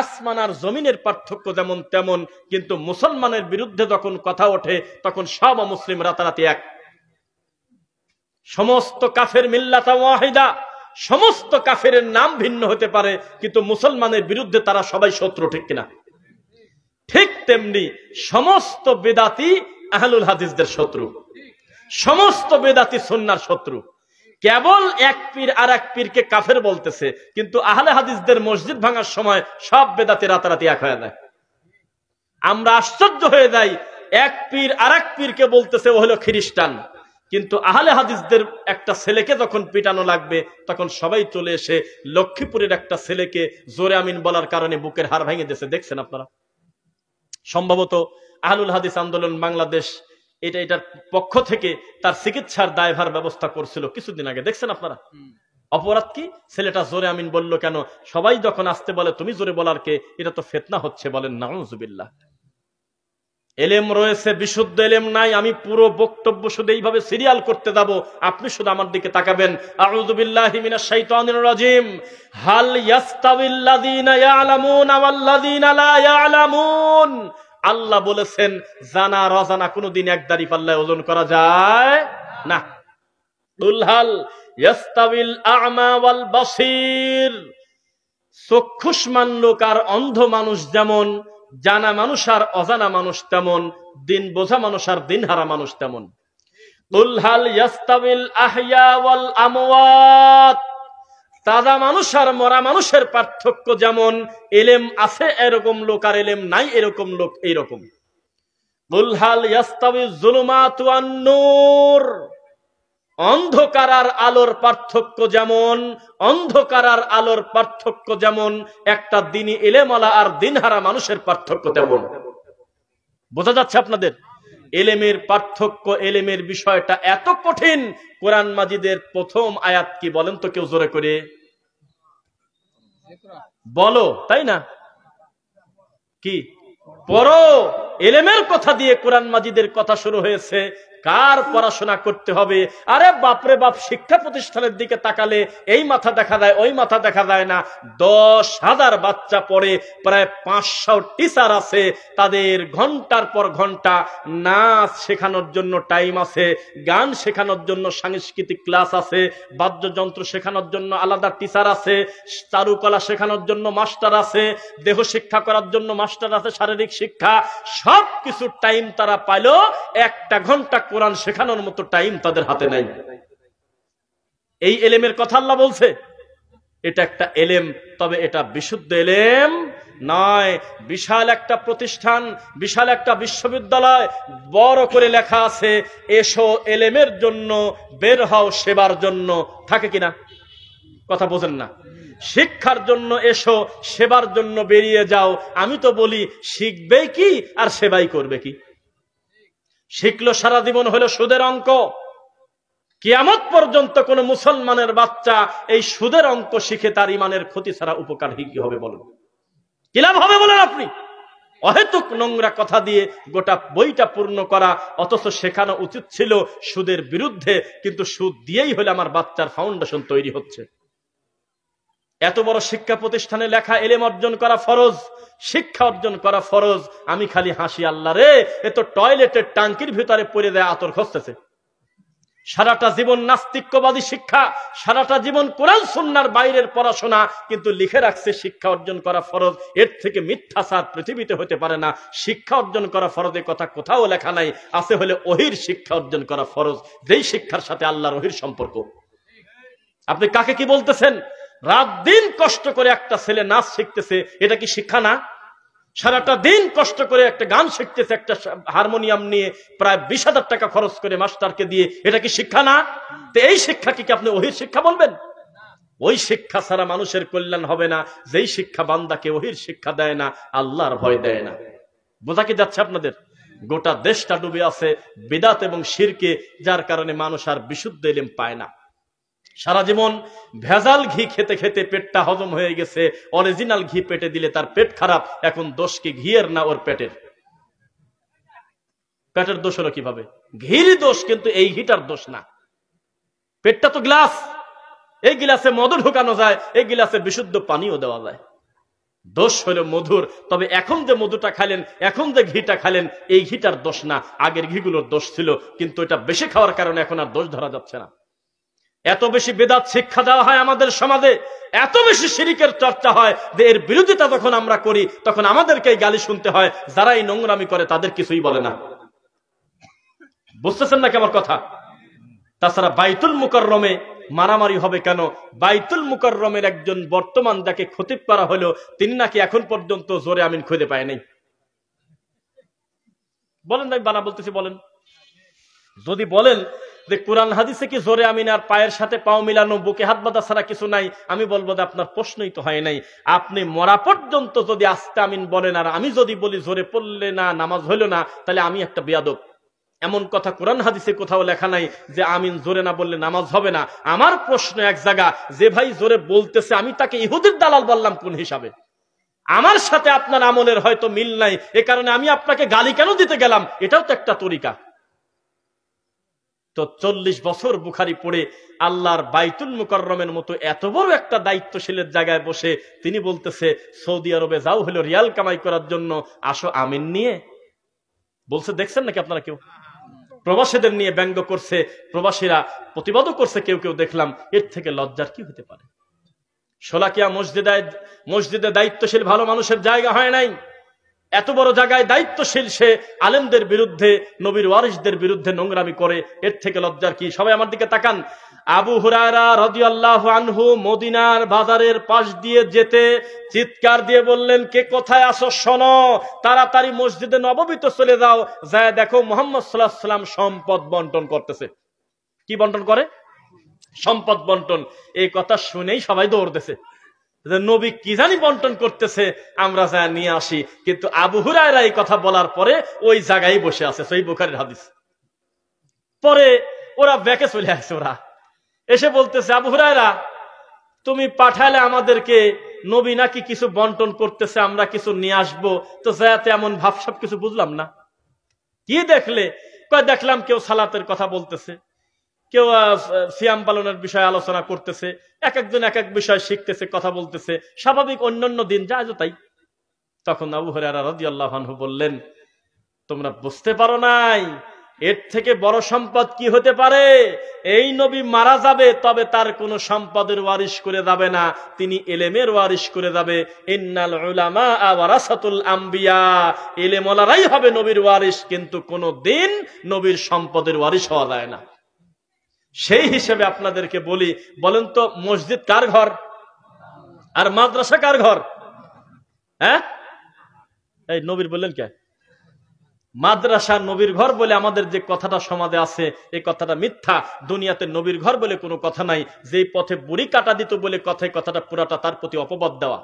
আসমান আর জমিনের পার্থক্য যেমন তেমন। কিন্তু মুসলমানের বিরুদ্ধে যখন কথা ওঠে তখন সব মুসলিম রাতারাতি এক। সমস্ত কাফের মিল্লাতা ওয়াহিদা, সমস্ত কাফের নাম ভিন্ন হতে পারে কিন্তু মুসলমানের বিরুদ্ধে তারা সবাই শত্রু, ঠিক কিনা? ঠিক তেমনি সমস্ত বেদাতি আহলুল হাদিসদের শত্রু, সমস্ত বেদাতি সুন্নাহর শত্রু। কেবল এক পীর আর এক পীরকে কাফের বলতেছে, কিন্তু আহলে হাদিসদের মসজিদ ভাঙার সময় সব বেদাতি রাতারাতি এক হয়ে যায়। আমরা আশ্চর্য হয়ে যাই, এক পীর আর এক পীরকে বলতেছে ও হলো খ্রিস্টান, কিন্তু আহলে হাদিসদের একটা ছেলেকে যখন পিটানো লাগবে তখন সবাই চলে এসে লক্ষ্মীপুরের একটা ছেলেকে জোরে আমিন বলার কারণে বুকের হাড় ভেঙে দিয়েছে। দেখছেন আপনারা? সম্ভবত আহলুল হাদিস আন্দোলন বাংলাদেশ এটার পক্ষ থেকে তার চিকিৎসার দায়ভার ব্যবস্থা করছিল কিছুদিন আগে। দেখছেন আপনারা? অপরাধ কি? ছেলেটা জোরে আমিন বলল কেন? সবাই যখন আসতে বলে তুমি জোরে বলার কে, এটা তো ফিতনা হচ্ছে। বলেন নাউজুবিল্লাহ। এলেম রয়েছে, বিশুদ্ধ এলেম নাই। আমি পুরো বক্তব্য শুধু এইভাবে সিরিয়াল করতে যাব, আপনি শুধু আমার দিকে তাকাবেন। আউযু বিল্লাহি মিনাশ শাইতানির রাজিম। হাল ইয়াস্তাবিল্লাযীনা ইয়ালামুনা ওয়াল্লাযীনা লা ইয়ালামুন। আল্লাহ বলেছেন জানা আর অজানা কোনদিন এক দাড়ি পাল্লায় ওজন করা যায় না। কুল হাল ইয়াস্তাবিল আ'মা ওয়াল বাসীর। চক্ষুষ্মান লোক আর অন্ধ মানুষ যেমন, জানা মানুষ আর অজানা মানুষ তেমন, দিন বোঝা মানুষ আর দিনহারা মানুষ তেমন। কুল হাল ইয়াস্তাবিল আহইয়া ওয়াল আমওয়াত। তাজা মানুষ আর মরা মানুষের পার্থক্য যেমন, এলেম আছে এরকম লোক আর এলেম নাই এরকম লোক এইরকম। কুল হাল ইয়াস্তাবিজ যুলুমাতু ওয়ান নূর। অন্ধকার আর আলোর পার্থক্য যেমন, অন্ধকার আর আলোর পার্থক্য যেমন, একটা দিনই এলেমওয়ালা আর দিনহারা মানুষের পার্থক্য তেমন। বোঝা যাচ্ছে আপনাদের? এলেমের পার্থক্য, এলেমের বিষয়টা এত কঠিন। কোরআন মাজিদের প্রথম আয়াত কি বলেন তো কেউ জোরে করে বলো, তাই না? কি পড়ো। এলেমের কথা দিয়ে কোরআন মাজিদের কথা শুরু হয়েছে। কার পড়াশোনা করতে হবে? আরে বাপরে বাপ, শিক্ষা প্রতিষ্ঠানের দিকে তাকালে এই মাথা দেখা যায় ওই মাথা দেখা যায় না। 10,000 বাচ্চা পড়ে, প্রায় 500 টিচার আছে, তাদের ঘন্টার পর ঘন্টা নাচ শেখানোর জন্য টাইম আছে, গান শেখানোর জন্য সাংস্কৃতিক ক্লাস আছে, বাদ্যযন্ত্র শেখানোর জন্য আলাদা টিচার আছে, চারুকলা শেখানোর জন্য মাস্টার আছে, দেহ শিক্ষা করার জন্য মাস্টার আছে, শারীরিক শিক্ষা, সবকিছু টাইম তারা পাইলো, 1 ঘন্টা কোরআন শেখানোর মতো টাইম তাদের হাতে নাই। এই এলেমের কথা আল্লাহ বলছে। এটা একটা এলেম, তবে এটা বিশুদ্ধ এলেম নয়। বিশাল একটা প্রতিষ্ঠান, বিশাল একটা বিশ্ববিদ্যালয়, বড় করে লেখা আছে এসো এলেমের জন্য, বের হও সেবার জন্য। থাকে কিনা? কথা বোঝেন না? শিক্ষার জন্য এসো, সেবার জন্য বেরিয়ে যাও। আমি তো বলি শিখবে কি আর সেবাই করবে কি? শিখলো সারা জীবন হলো সুদের অঙ্ক। কিয়ামত পর্যন্ত কোন মুসলমানের বাচ্চা এই সুদের অঙ্ক শিখে তার ইমানের ক্ষতি ছাড়া উপকার কি হবে বলেন? কি লাভ হবে বলেন আপনি? অহেতুক নোংরা কথা দিয়ে গোটা বইটা পূর্ণ করা, অথচ শেখানো উচিত ছিল সুদের বিরুদ্ধে, কিন্তু সুদ দিয়েই হলে আমার বাচ্চার ফাউন্ডেশন তৈরি হচ্ছে। এত বড় শিক্ষা প্রতিষ্ঠানে লেখা এলেম অর্জন করা ফরজ, শিক্ষা অর্জন করা ফরজ। আমি খালি হাসি, আল্লাহ রে, এ তো টয়লেটের টাঙ্কির ভিতরে পড়ে দেয় আতর খসতেছে। সারাটা জীবন নাস্তিক্যবাদী শিক্ষা, সারাটা জীবন কোরআন সুন্নাহর বাইরের পড়াশোনা, কিন্তু লিখে রাখছে শিক্ষা অর্জন করা ফরজ। এর থেকে মিথ্যাচার পৃথিবীতে হতে পারে না। শিক্ষা অর্জন করা ফরজের কথা কোথাও লেখা নাই, আছে হলে ওহির শিক্ষা অর্জন করা ফরজ, যেই শিক্ষার সাথে আল্লাহর ওহির সম্পর্ক। আপনি কাকে কি বলতেছেন? রাত দিন কষ্ট করে একটা ছেলে নাচ শিখতেছে, এটা কি শিক্ষা না? সারাটা দিন কষ্ট করে একটা গান শিখতেছে, একটা হারমোনিয়াম নিয়ে প্রায় 20,000 টাকা খরচ করে মাস্টারকে দিয়ে, এটা কি শিক্ষা না? তো এই শিক্ষাকে কি আপনি ওহির শিক্ষা বলবেন? ওই শিক্ষা ছাড়া মানুষের কল্যাণ হবে না, যেই শিক্ষা বান্দাকে ওহির শিক্ষা দেয় না, আল্লাহর ভয় দেয় না। বোঝা কি যাচ্ছে আপনাদের? গোটা দেশটা ডুবে আছে বিদআত এবং শিরকে, যার কারণে মানুষ আর বিশুদ্ধ ইলম পায় না। সারা জীবন ভেজাল ঘি খেতে খেতে পেটটা হজম হয়ে গেছে, অরিজিনাল ঘি পেটে দিলে তার পেট খারাপ। এখন দোষ কি ঘিয়ের না ওর পেটের? পেটের দোষ হলো কিভাবে? ঘির দোষ, কিন্তু এই ঘিটার দোষ না। পেটটা তো গ্লাস, এই গিলাসে মধু ঢুকানো যায়, এই গিলাসে বিশুদ্ধ পানিও দেওয়া যায়। দোষ হলো মধুর। তবে এখন যে মধুটা খাইলেন, এখন যে ঘিটা খাইলেন, এই ঘিটার দোষ না, আগের ঘিগুলোর দোষ ছিল, কিন্তু এটা বেশি খাওয়ার কারণে এখন আর দোষ ধরা যাচ্ছে না। এত বেশি বেদাত শিক্ষা দেওয়া হয় আমাদের সমাজে, এত বেশি শিরিকের চর্চা হয় যে এর বিরোধিতা যখন আমরা করি তখন আমাদেরকে গালি শুনতে হয়। যারা এই নোংরামি করে তাদের কিছুই বলে না। বুঝতেছেন নাকি আমার কথা? তাছাড়া বাইতুল মুকাররমে মারামারি হবে কেন? বাইতুল মুকাররমের একজন বর্তমান যাকে খতিব করা হলো, তিনি নাকি এখন পর্যন্ত জোরে আমিন খুঁজে পায় নাই। বলেন নাই বানা বলতেছি, বলেন। যদি বলেন যে কোরআন হাদিসে কি জোরে আমিন আর পায়ের সাথে পাও মিলানো, বুকে হাত বাঁধা ছাড়া কিছু নাই, আমি বলবো যে আপনার প্রশ্নই তো হয় নাই। আপনি মরা পর্যন্ত যদি আস্তে আমিন বলেন আর আমি যদি বলি জোরে পড়লে না নামাজ হইল না, তাহলে আমি একটা বেয়াদব। এমন কথা কোরআন হাদিসে কোথাও লেখা নাই যে আমিন জোরে না বললে নামাজ হবে না। আমার প্রশ্ন এক জায়গা, যে ভাই জোরে বলতেছে আমি তাকে ইহুদির দালাল বললাম কোন হিসাবে? আমার সাথে আপনার আমলের হয়তো মিল নাই, এ কারণে আমি আপনাকে গালি কেন দিতে গেলাম? এটাও তো একটা তরিকা। তো 40 বছর বুখারী পড়ে আল্লাহর বাইতুল মুকাররমের মতো এত বড় একটা দায়িত্বশীলের জায়গায় বসে তিনি বলতেছে সৌদি আরবে যাও হলো রিয়াল কামাই করার জন্য, আসো আমিন নিয়ে বলছে। দেখছেন নাকি আপনারা? কেউ প্রবাসীদের নিয়ে ব্যঙ্গ করছে, প্রবাসীরা প্রতিবাদও করছে, কেউ কেউ দেখলাম। এর থেকে লজ্জার কি হতে পারে? শোলাকিয়া মসজিদে দায়িত্বশীল ভালো মানুষের জায়গা হয় নাই। এত বড় জায়গায় দায়িত্বশীল সে আলেমদের বিরুদ্ধে, নবীর ওয়ারিসদের বিরুদ্ধে নোংরামি করে, এর থেকে লজ্জার কি? সবাই আমার দিকে তাকান। আবু হুরায়রা রাদিয়াল্লাহু আনহু মদিনার বাজারের পাশ দিয়ে যেতে চিৎকার দিয়ে বললেন, কে কোথায় আসো শোনো, তাড়াতাড়ি মসজিদে নববীতে চলে যাও, যায় দেখো মুহাম্মদ সাল্লাল্লাহু আলাইহি ওয়াসাল্লাম সম্পদ বন্টন করতেছে। কি বন্টন করে? সম্পদ বন্টন। এই কথা শুনেই সবাই দৌড়তেছে, নবী কি জানি বন্টন করতেছে, আমরা যা নিয়ে আসি। কিন্তু আবু হুরায়রা এই কথা বলার পরে ওই জায়গায় বসে আছে, সহিহ বুখারীর হাদিস। পরে ওরা ব্যাকে চলে আসছে, ওরা এসে বলতেছে, আবু হুরায়রা তুমি পাঠালে আমাদেরকে, নবী নাকি কিছু বন্টন করতেছে, আমরা কিছু নিয়ে আসবো, তো যাতে এমন ভাবসাব কিছু বুঝলাম না। কি দেখলে? কয় দেখলাম কেউ সালাতের কথা বলতেছে, কেউ সিয়াম পালনের বিষয়ে আলোচনা করতেছে, এক একজন এক এক বিষয় শিখতেছে, কথা বলতেছে, স্বাভাবিক অন্যান্য দিন যা তাই। তখন আবু হুরায়রা রাদিয়াল্লাহু আনহু বললেন, তোমরা বুঝতে পারো নাই এর থেকে বড় সম্পদ কি হতে পারে? এই নবী মারা যাবে, তবে তার কোন সম্পদের ওয়ারিশ করে যাবে না, তিনি ইলমের ওয়ারিশ করে যাবে। ইন্নাল উলামা ওয়ারাসাতুল আম্বিয়া, ইলম ওয়ালারাই হবে নবীর ওয়ারিশ, কিন্তু কোন দিন নবীর সম্পদের ওয়ারিশ হওয়া যায় না। সেই হিসেবে আপনাদেরকে বলি, বলেন তো মসজিদ কার ঘর আর মাদ্রাসা কার ঘর? হ্যাঁ, এই নবীর বললেন কে? মাদ্রাসা নবীর ঘর বলে আমাদের যে কথাটা সমাজে আছে, এই কথাটা মিথ্যা। দুনিয়াতে নবীর ঘর বলে কোনো কথা নাই। যেই পথে বুড়ি কাটা দিত বলে কথাটা পুরাটা তার প্রতি অপবাদ দেওয়া।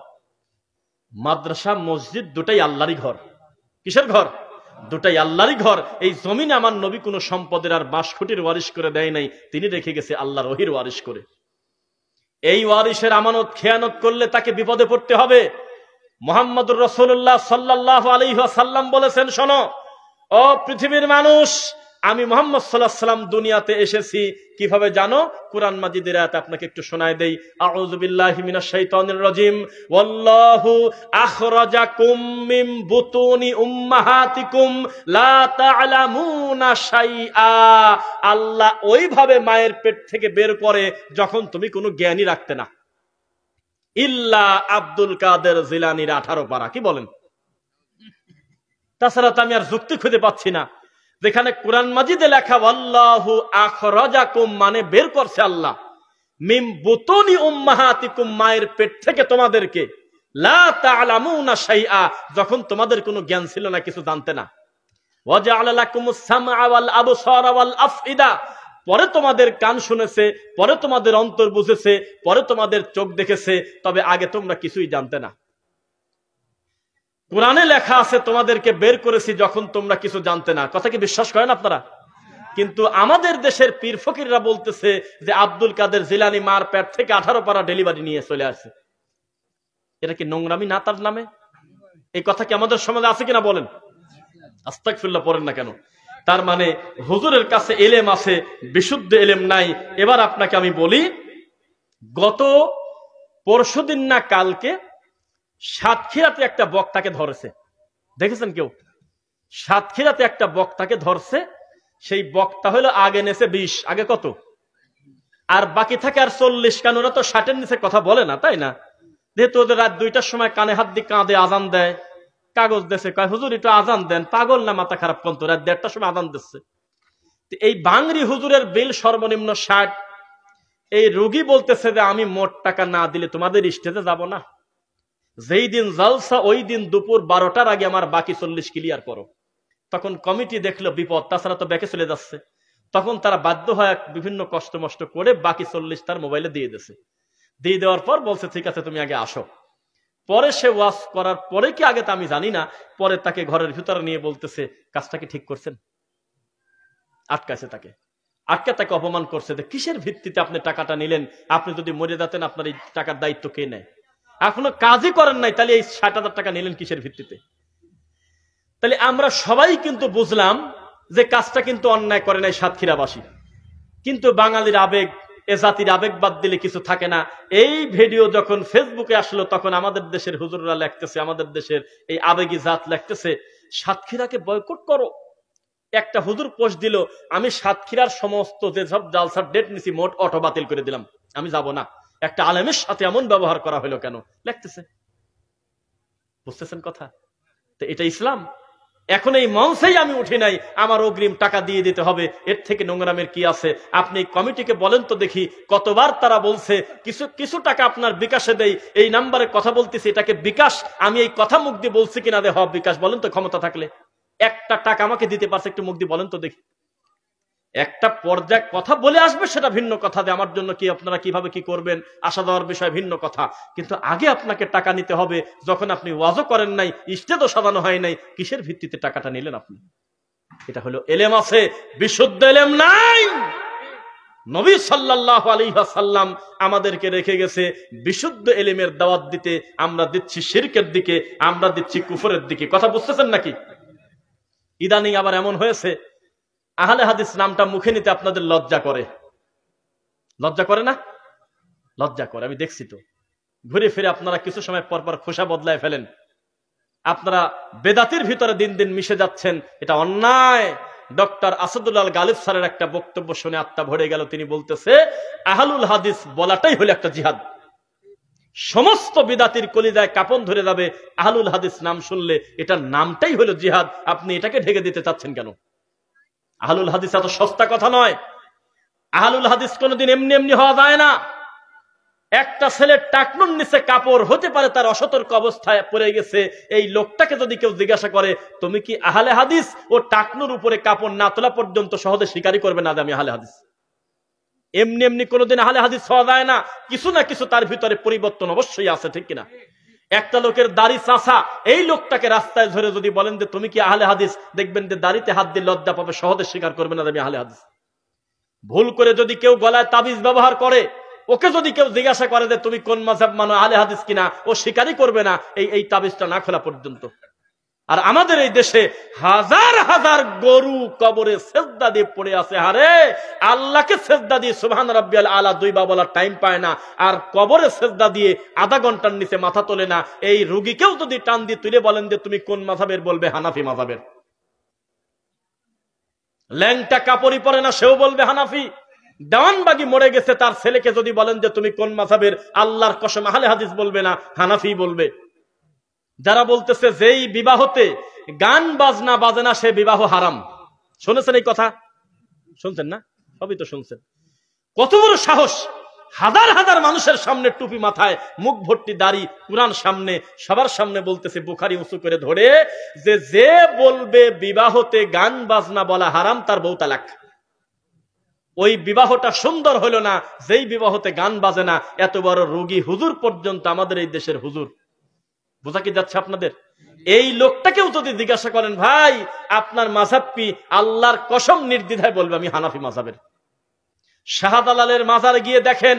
মাদ্রাসা মসজিদ দুটাই আল্লাহরই ঘর। কিসের ঘর? দুটাই আল্লাহরই ঘর। এই জমিনে আমার নবী কোনো সম্পদের আর বাঁশখুঁটির ওয়ারিশ করে দেয় নাই, তিনি রেখে গেছে আল্লাহর ওহীর ওয়ারিশ করে। এই ওয়ারিশের আমানত খেয়ানত করলে তাকে বিপদে পড়তে হবে। মুহাম্মদুর রাসূলুল্লাহ সাল্লাল্লাহু আলাইহি ওয়াসাল্লাম বলেছেন, শোনো ও পৃথিবীর মানুষ, আমি মুহাম্মদ সাল্লাল্লাহু আলাইহি ওয়াসাল্লাম দুনিয়াতে এসেছি কিভাবে জানো? কুরআন মাজিদের আয়াত আপনাকে একটু শোনায় দেই। আউযু বিল্লাহি মিনাশ শাইতানির রাজিম। ওয়াল্লাহু আখরাজাকুম মিন বুতুনি উম্মাহাতিকুম লা তা'লামুনা শাইআ। আল্লাহ ওইভাবে মায়ের পেট থেকে বের করে যখন তুমি কোনো জ্ঞানই রাখতে না। ইল্লা আব্দুল কাদের জিলানীর 18 পারা। কি বলেন? তাছাড়া তো আমি আর যুক্তি খুঁজে পাচ্ছি না। যেখানে কোরআন মাজিদে লেখা আল্লাহু আখরাজাকুম মানে বের করছে আল্লাহ, মিন বুতুনি উম্মাহাতিকুম, মায়ের পেট থেকে তোমাদেরকে, লা তা'লামুনা শাইআ, যখন তোমাদের কোনো জ্ঞান ছিল না, কিছু জানতে না। ওয়া জা'আলা লাকুমুস সামআ ওয়াল আবসারা ওয়াল আফইদা, পরে তোমাদের কান শুনেছে, পরে তোমাদের অন্তর বুঝেছে, পরে তোমাদের চোখ দেখেছে, তবে আগে তোমরা কিছুই জানতে না। কোরআনে লেখা আছে তোমাদেরকে বের করেছি যখন তোমরা কিছু জানতে না। কথা কি বিশ্বাস করেন আপনারা? কিন্তু আমাদের দেশের পীর ফকিররা বলতেছে যে আব্দুল কাদের জিলানী মার পেট থেকে 18 পারা ডেলিভারি নিয়ে চলে আসে। এটা কি নোংরামি না তার নামে? এই কথা কি আমাদের সমাজে আছে কিনা বলেন? আস্তাগফিরুল্লাহ পড়েন না কেন? তার মানে হুজুরের কাছে এলেম আছে, বিশুদ্ধ এলেম নাই। এবার আপনাকে আমি বলি, গত পরশুদিন না কালকে সাতক্ষীরাতে একটা বক্তাকে ধরেছে, দেখেছেন কেউ? সাতক্ষীরাতে একটা বক্তাকে ধরছে। সেই বক্তা হলো আগে নেছে 20, আগে কত, আর বাকি থাকে আর 40। কারণ ওরা তো 60-এর নিচে কথা বলে না, তাই না? যেহেতু ওদের রাত 2টার সময় কানে হাত দিয়ে কাঁদে, আজান দেয়, কাগজ দেশে কয় হুজুর একটু আজান দেন, পাগল না মাথা খারাপ কোন তো, রাত 1:30টার সময় আজান দিচ্ছে। এই বাংরি হুজুরের বিল সর্বনিম্ন 60। এই রোগী বলতেছে যে আমি মোট টাকা না দিলে তোমাদের স্টেজে যাব না। যেই দিন জালসা ওই দিন দুপুর 12টার আগে আমার বাকি 40 ক্লিয়ার করো। তখন কমিটি দেখলো বিপদ, তাছাড়া তো ব্যাকে চলে যাচ্ছে। তখন তারা বাধ্য হয় বিভিন্ন কষ্ট মষ্ট করে বাকি 40 তার মোবাইলে দিয়ে দিয়েছে। দিয়ে দেওয়ার পর বলছে ঠিক আছে তুমি আগে আসো। পরে সে ওয়াজ করার পরে কি আগে তা আমি জানি না, পরে তাকে ঘরের ভিতরে নিয়ে বলতেছে কাজটা কি ঠিক করছেন? আটকাছে তাকে, আটকে তাকে অপমান করছে যে কিসের ভিত্তিতে আপনি টাকাটা নিলেন? আপনি যদি মরে যেতেন আপনার এই টাকার দায়িত্ব কে নেয়? এখনো কাজই করেন নাই, তাহলে এই 60,000 টাকা নিলেন কিসের ভিত্তিতে? তাহলে আমরা সবাই কিন্তু বুঝলাম যে কাজটা কিন্তু অন্যায় করে নাই সাতক্ষীরাবাসী। কিন্তু বাঙালির আবেগ, এ জাতির আবেগ বাদ দিলে কিছু থাকে না। এই ভিডিও যখন ফেসবুকে আসলো তখন আমাদের দেশের হুজুররা লিখতেছে, আমাদের দেশের এই আবেগী জাত লিখতেছে সাতক্ষীরাকে বয়কট করো। একটা হুজুর পোস্ট দিল, আমি সাতক্ষীরার সমস্ত যেসব জালসার ডেট নিছি মোট অটো বাতিল করে দিলাম, আমি যাব না। একটা আলেমের সাথে এমন ব্যবহার করা হলো কেন? লিখতেছে, বুঝতেছেন কথা? তো এটা ইসলাম? এখন এই মঞ্চেই আমি উঠি নাই, আমার অগ্রিম টাকা দিয়ে দিতে হবে, এর থেকে নোংরামের কি আছে? আপনি কমিটিকে বলেন তো দেখি, কতবার তারা বলছে কিছু টাকা আপনার বিকাশে দেই, এই নাম্বারে কথা বলতেছি, এটাকে বিকাশ, আমি এই কথা মুখ দিয়ে বলছি কিনা দে হব বিকাশ, বলেন তো ক্ষমতা থাকলে। একটা টাকা আমাকে দিতে পারছে, একটু মুখ দিয়ে বলেন তো দেখি। একটা পর্যায়ে কথা বলে আসবে সেটা ভিন্ন কথা, যে আমার জন্য কি আপনারা কিভাবে কি করবেন আশা দেওয়ার বিষয় ভিন্ন কথা, কিন্তু আগে আপনাকে টাকা নিতে হবে। যখন আপনি ওয়াজও করেন নাই, স্টেজও সাজানো হয় নাই, কিসের ভিত্তিতে টাকাটা নিলেন আপনি? এটা হলো এলেম আছে, বিশুদ্ধ এলেম নাই। নবী সাল্লাল্লাহু আলাইহি ওয়াসাল্লাম আমাদেরকে রেখে গেছে বিশুদ্ধ এলেমের দাওয়াত দিতে। আমরা দিচ্ছি শিরকের দিকে, আমরা দিচ্ছি কুফরের দিকে। কথা বুঝতেছেন নাকি? ইদানিং আবার এমন হয়েছে, আহলে হাদিস নামটা মুখে নিতে আপনাদের লজ্জা করে। লজ্জা করে না? লজ্জা করে, আমি দেখছি তো। ঘুরে ফিরে আপনারা কিছু সময় পর পর খোসা বদলায় ফেলেন। আপনারা বেদাতির ভিতরে দিন দিন মিশে যাচ্ছেন, এটা অন্যায়। ডক্টর আসাদুল্লাহ গালিব স্যারের একটা বক্তব্য শুনে আত্মা ভরে গেল। তিনি বলতেছে আহলুল হাদিস বলাটাই হলো একটা জিহাদ। সমস্ত বিদাতির কলিজায় কাপন ধরে যাবে আহলুল হাদিস নাম শুনলে, এটার নামটাই হলো জিহাদ। আপনি এটাকে ঢেকে দিতে চাচ্ছেন কেন? আহলুল হাদিস এত সস্তা কথা নয়। আহলুল হাদিস কোনদিন এমনি এমনি হওয়া যায় না। একটা ছেলের টাকনুর নিচে কাপড় হতে পারে তার অসতর্ক অবস্থায় পড়ে গেছে, এই লোকটাকে যদি কেউ জিজ্ঞাসা করে তুমি কি আহলে হাদিস, ও টাকনুর উপরে কাপড় না তোলা পর্যন্ত সহজে স্বীকারই করবে না যে আমি আহলে হাদিস। এমনি এমনি কোনোদিন আহলে হাদিস হওয়া যায় না। কিছু না কিছু তার ভিতরে পরিবর্তন অবশ্যই আছে, ঠিক কিনা? একটা লোকের দাড়ি চাচা, এই লোকটাকে রাস্তায় ধরে যদি বলেন যে তুমি কি আহলে হাদিস, দেখবেন যে দাড়িতে হাত দিয়ে লজ্জা পাবে, সহজে স্বীকার করবে না যে আমি আহলে হাদিস। ভুল করে যদি কেউ গলায় তাবিজ ব্যবহার করে, ওকে যদি কেউ জিজ্ঞাসা করে যে তুমি কোন মাযহাব মানো, আহলে হাদিস কিনা, ও স্বীকারই করবে না এই তাবিজটা না খোলা পর্যন্ত। আর আমাদের এই দেশে হাজার হাজার গরু কবরে সেজদা দিয়ে পড়ে আছে। আরে আল্লাহকে সেজদা দিয়ে সুবহান রাব্বিয়াল আলা দুইবার বলার টাইম পায় না, আর কবরে সেজদা দিয়ে আধা ঘন্টার নিচে মাথা তোলে না। এই রোগীকেও যদি টান দিয়ে তুলে বলেন যে তুমি কোন মাযহাবের, বলবে হানাফি মাযহাবের। ল্যাংটা কাপড়ই পরে না, সেও বলবে হানাফি। দেওয়ানবাগি মরে গেছে, তার ছেলেকে যদি বলেন যে তুমি কোন মাযহাবের, আল্লাহর কসম আহলে হাদিস বলবে না, হানাফি বলবে। যারা বলতেছে যেই বিবাহতে গান বাজনা বাজে না সে বিবাহ হারাম, শুনেছেন এই কথা? শুনছেন না? সবই তো শুনছেন। কত বড় সাহস! হাজার হাজার মানুষের সামনে টুপি মাথায়, মুখ ভর্তি দাড়ি, কুরআন সামনে, সবার সামনে বলতেছে, বুখারী উঁচু করে ধরে, যে বলবে বিবাহতে গান বাজনা বলা হারাম তার বউ তালাক। ওই বিবাহটা সুন্দর হলো না যেই বিবাহতে গান বাজে না। এত বড় রোগী হুজুর পর্যন্ত আমাদের এই দেশের হুজুর। বোঝা কি যাচ্ছে আপনাদের? এই লোকটাকেও যদি জিজ্ঞাসা করেন, ভাই আপনার মাযহাব কি, আল্লাহর কসম নির্দ্বিধায় বলবে আমি হানাফি মাযহাবের। শাহজালালের মাজারে গিয়ে দেখেন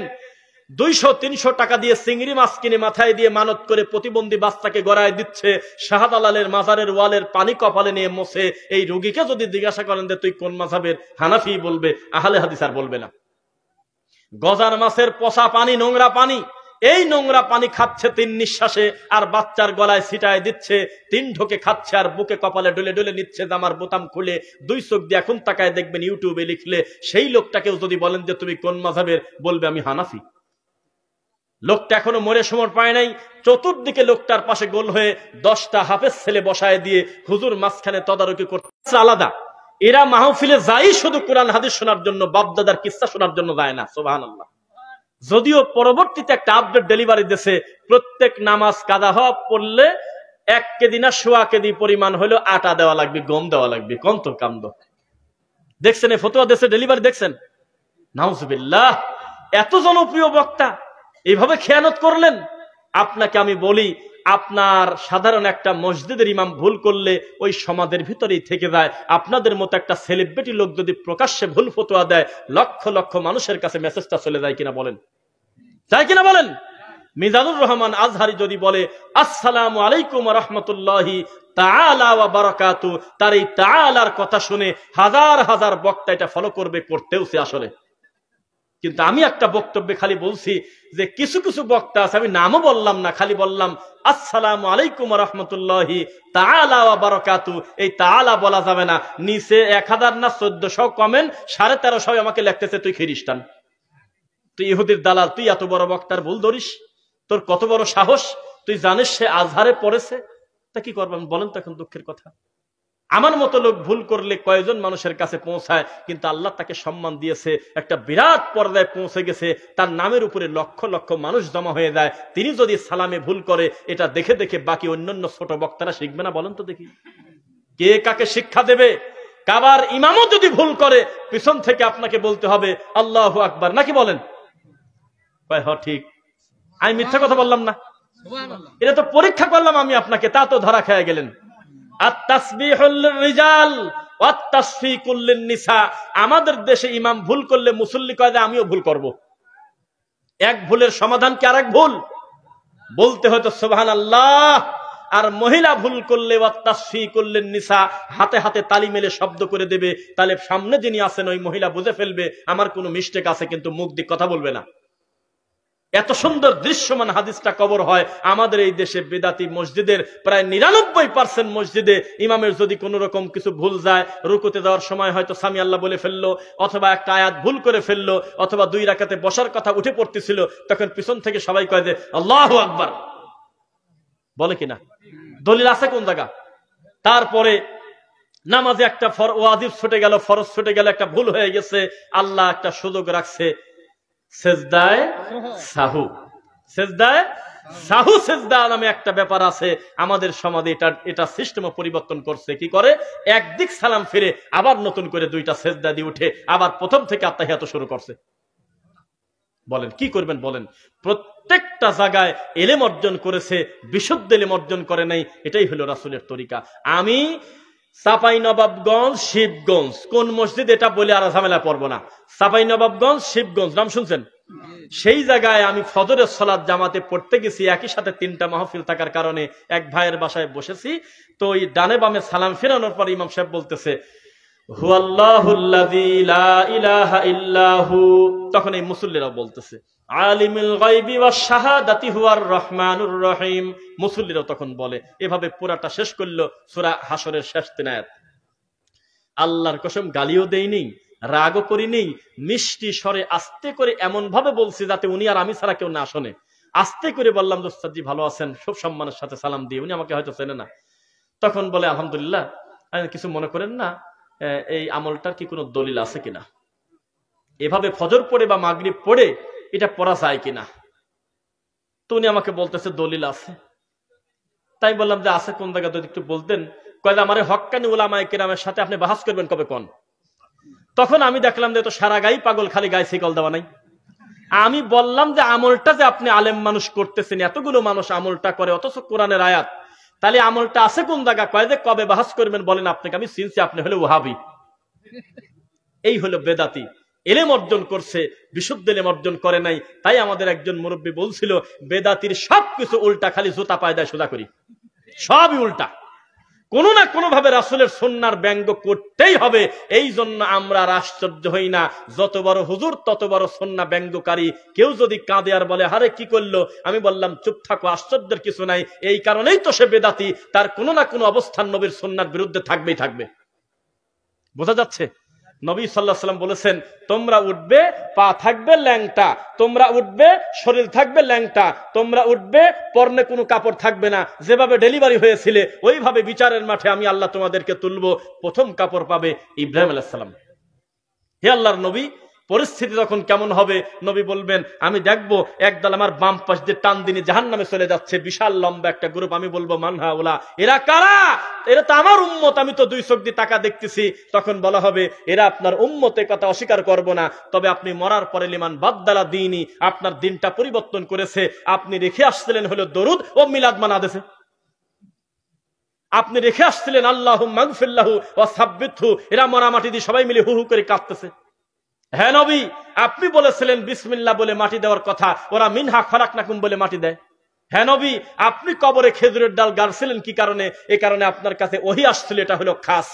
200-300 টাকা দিয়ে চিংড়ি মাছ কিনে মাথায় দিয়ে মানত করে প্রতিবন্ধী বাচ্চাকে গড়ায় দিচ্ছে। শাহজালালের মাজারের ওয়ালের পানি কপালে নিয়ে মোছে। এই রোগীকে যদি জিজ্ঞাসা করেন যে তুই কোন মাযহাবের, হানাফি বলবে, আহলে হাদিস আর বলবে না। গজার মাছের পচা পানি, নোংরা পানি, এই নোংরা পানি খাচ্ছে 3 নিঃশ্বাসে, আর বাচ্চার গলায় ছিটায় দিচ্ছে, 3 ঢোকে খাচ্ছে, আর বুকে কপালে ডলে ডলে নিচ্ছে, জামার বোতাম খুলে 2 চোখ দিয়ে এখন তাকায় দেখবেন ইউটিউবে লিখলে। সেই লোকটাকেও যদি বলেন যে তুমি কোন মাযহাবের, বলবে আমি হানাফি। লোকটা এখনো মরে সমর পায় নাই। চতুর্দিকে লোকটার পাশে গোল হয়ে 10টা হাফেজ ছেলে বসায় দিয়ে হুজুর মাঝখানে তদারকি করছে। আলাদা এরা মাহফিলে যাই শুধু কোরআন হাদিস শোনার জন্য, বাপদাদার কিস্সা শোনার জন্য যায় না। সুবহানাল্লাহ। যদিও পরবর্তীতে একটা আপডেট ডেলিভারি দিয়েছে, প্রত্যেক নামাজ কাদা হওয়া পড়লে 1 কেজি না 1.25 কেজি পরিমাণ হলো আটা দেওয়া লাগবে, গম দেওয়া লাগবে। কোন তো কান্দ দেখছেন, এই ফতোয়া দেশে ডেলিভারি দেখছেন? নাউজুবিল্লাহ। এত জনপ্রিয় বক্তা এইভাবে খেয়ানত করলেন। আপনাকে আমি বলি, আপনার সাধারণ একটা মসজিদের ইমাম ভুল করলে ওই সমাজের ভিতরেই থেকে যায়। আপনাদের মতো একটা সেলিব্রিটি লোক যদি প্রকাশ্যে ভুল ফতোয়া দেয়, লক্ষ লক্ষ মানুষের কাছে মেসেজটা চলে যায় কিনা বলেন? যায় কিনা বলেন? মিজানুর রহমান আজহারি যদি বলে আসসালামু আলাইকুম ওয়া রাহমাতুল্লাহি তাআলা ওয়া বারাকাতু, তার এই তাআলার কথা শুনে হাজার হাজার বক্তা এটা ফলো করবে, করতেওছে আসলে। কিন্তু আমি একটা বক্তব্যে খালি বলছি যে কিছু কিছু বক্তা আছে, আমি নামও বললাম না, খালি বললাম আসসালামু আলাইকুম ওয়া রাহমাতুল্লাহি তাআলা ওয়া বারাকাতু। এই তাআলা বলা যাবে না। নিচে 1000 না 1400 কমেন্ট, 1350 আমাকে লিখতেছে তুই খ্রিস্টান, তুই ইহুদির দালাল, তুই এত বড় বক্তার ভুল ধরিস, তোর কত বড় সাহস, তুই জানিস সে আজহারে পড়েছে। তা কি করবেন বলেন তো? এখন দুঃখের কথা, আমার মতো লোক ভুল করলে কয়জন মানুষের কাছে পৌঁছায়, কিন্তু আল্লাহ তাকে সম্মান দিয়েছে, একটা বিরাট পর্যায়ে পৌঁছে গেছে, তার নামের উপরে লক্ষ লক্ষ মানুষ জমা হয়ে যায়। তিনি যদি সালামে ভুল করে, এটা দেখে দেখে বাকি অন্যান্য ছোট বক্তারা শিখবে না? বলেন তো দেখি, কে কাকে শিক্ষা দেবে? কাবার ইমামও যদি ভুল করে, পিছন থেকে আপনাকে বলতে হবে আল্লাহু আকবার, নাকি বলেন? ঠিক, আমি মিথ্যা কথা বললাম না? এটা তো পরীক্ষা করলাম আমি আপনাকে, তা তো ধরা খেয়ে গেলেন। আমাদের দেশে ইমাম ভুল করলে মুসল্লি কয় যে আমিও ভুল করব। এক ভুলের সমাধান কি আরেক ভুল? বলতে হয়তো সুবহানাল্লাহ। আর মহিলা ভুল করলে করলেন নিসা, হাতে হাতে তালি মেলে শব্দ করে দেবে, তাহলে সামনে যিনি আছেন ওই মহিলা বুঝে ফেলবে আমার কোনো মিস্টেক আছে, কিন্তু মুখ দিয়ে কথা বলবে না। এত সুন্দর দৃশ্যমান হাদিসটা কবর হয় আমাদের এই দেশে। বেদাতি মসজিদের প্রায় 99% মসজিদে ইমামের যদি কোনো রকম কিছু ভুল যায়, রুকুতে যাওয়ার সময় হয়তো সামি আল্লাহ বলে ফেললো, অথবা একটা আয়াত ভুল করে ফেললো, অথবা 2 রাকাতে বসার কথা উঠে পড়তেছিল, তখন পিছন থেকে সবাই কয় যে আল্লাহু আকবার, বলে কিনা? দলিল আছে কোন জায়গা? তারপরে নামাজে একটা ওয়াজিব ছুটে গেল, ফরজ ছুটে গেল, একটা ভুল হয়ে গেছে, আল্লাহ একটা সুযোগ রাখছে সেজদায়ে সাহু। সেজদায়ে সাহু, সেজদা নামে একটা ব্যাপার আছে আমাদের সমাজে। এটা সিস্টেম পরিবর্তন করছে। কি করে? একদিক সালাম ফিরে আবার নতুন করে 2টা সেজদা দিয়ে উঠে আবার প্রথম থেকে আত্তাহিয়াত শুরু করছে। বলেন কি করবেন বলেন? প্রত্যেকটা জায়গায় ইলম অর্জন করেছে, বিশুদ্ধ ইলম অর্জন করে নাই। এটাই হলো রাসূলের তরিকা। আমি চাঁপাইনবাবগঞ্জ, শিবগঞ্জ কোন মসজিদ এটা বলে আর ঝামেলা পড়বো না। চাঁপাইনবাবগঞ্জ, শিবগঞ্জ নাম শুনছেন? সেই জায়গায় আমি ফজরের সালাত জামাতে পড়তে গেছি, একই সাথে 3টা মাহফিল থাকার কারণে এক ভাইয়ের বাসায় বসেছি। তো ওই ডানে বামে সালাম ফেরানোর পর ইমাম সাহেব বলতেছে হুয়াল্লাহুল্লাযী লা ইলাহা ইল্লাহু। তখন এই মুসল্লিরাও বলতেছে আলিমুল গায়বি ওয়াশ শাহাদাতি হুয়ার রহমানুর রহিম। মুসল্লিরাও তখন বলে। এভাবে পুরাটা শেষ করলো সূরা হাসরের শেষ 3 আয়াত। আল্লাহর কসম গালিও দেইনি, রাগও করিনি, মিষ্টি স্বরে আস্তে করে এমন ভাবে বলছি যাতে উনি আর আমি ছাড়া কেউ না শোনে। আস্তে করে বললাম ওস্তাদজি ভালো আছেন, খুব সম্মানের সাথে সালাম দিয়ে। উনি আমাকে হয়তো চেনে না। তখন বলে আলহামদুলিল্লাহ, কিছু মনে করেন না, এই আমলটার কি কোনো দলিল আছে কিনা? এভাবে ফজর পড়ে বা মাগরিব পড়ে এটা পড়া যায় কিনা। তো উনি আমাকে বলতেছে দলিল আছে। তাই বললাম যে আছে কোন জায়গা যদি একটু বলতেন। কয় আমার হক্কানি উলামায়ে কেরামের সাথে আপনি বাহাস করবেন কবে কোন। তখন আমি দেখলাম যে তো সারা গাই পাগল, খালি গায়ে শিকল দেওয়া নাই। আমি বললাম যে আমলটা যে আপনি আলেম মানুষ করতেছেন, এতগুলো মানুষ আমলটা করে, অথচ কোরআনের আয়াত, তাহলে আমলটা আছে কোন জায়গা। কয় যে কবে বাহাস করবেন বলেন, আপনাকে আমি চিনছি, আপনি হলো ওয়াহাবি। এই হলো বেদাতি। এলেম অর্জন করছে, বিশুদ্ধ এলেম অর্জন করে নাই। তাই আমাদের একজন মুরব্বী বলছিল বেদাতির সবকিছু উল্টা, খালি জুতা পায় দেয় সোজা করি, সবই উল্টা। কোনো না কোনো ভাবে রাসূলের সুন্নাহর ব্যঙ্গ করতেই হবে। এই জন্য আমরা আশ্চর্য হই না, যত বড় হুজুর তত বড় সুন্নাহ ব্যঙ্গকারী। কেউ যদি কাঁদে আর বলে হারে কি করলো, আমি বললাম চুপ থাকো, আশ্চর্যের কিছু নাই। এই কারণেই তো সে বেদাতি, তার কোনো না কোনো অবস্থান নবীর সুন্নাহর বিরুদ্ধে থাকবেই থাকবে। বোঝা যাচ্ছে? নবী সাল্লাল্লাহু আলাইহি ওয়াসাল্লাম বলেছেন তোমরা উঠবে, পা থাকবে ল্যাংটা, তোমরা উঠবে শরীর থাকবে ল্যাংটা, তোমরা উঠবে পরনে কোনো কাপড় থাকবে না। যেভাবে ডেলিভারি হয়েছিলে ওইভাবে বিচারের মাঠে আমি আল্লাহ তোমাদেরকে তুলবো। প্রথম কাপড় পাবে ইব্রাহিম আলাইহিস সালাম। হে আল্লাহর নবী, পরিস্থিতি তখন কেমন হবে? নবী বলবেন আমি দেখবো একদল আমার বাম পাশ দিয়ে টান দিনে জাহান্নামে চলে যাচ্ছে, বিশাল লম্বা একটা গ্রুপ। আমি বলবো মানহা ওলা, এরা কারা? এরা তো আমার উম্মত, আমি তো দুই চোখ দিয়ে টাকা দেখতেছি। তখন বলা হবে এরা আপনার উম্মতের কথা অস্বীকার করবো না, তবে আপনি মরার পরে লিমান বাদদালা দিনই, আপনার দিনটা পরিবর্তন করেছে। আপনি রেখে আসছিলেন হলো দরুদ ও মিলাদ মানাদেছে, আপনি রেখে আসছিলেন আল্লাহুম্মা গফিরলাহু ওয়া সাব্বিতহু। এরা মরা মাটি দিয়ে সবাই মিলে হু হু করে কাঁদতেছে। হ্যাঁ নবী, আপনি বলেছিলেন বিসমিল্লাহ বলে মাটি দেওয়ার কথা, ওরা মিনহা খলাকনাকুম বলে মাটি দেয়। হ্যাঁ নবী, আপনি কবরে খেজুরের ডাল গাড়ছিলেন কি কারণে? এই কারণে আপনার কাছে ওহী আসছিল, এটা হলো খাস।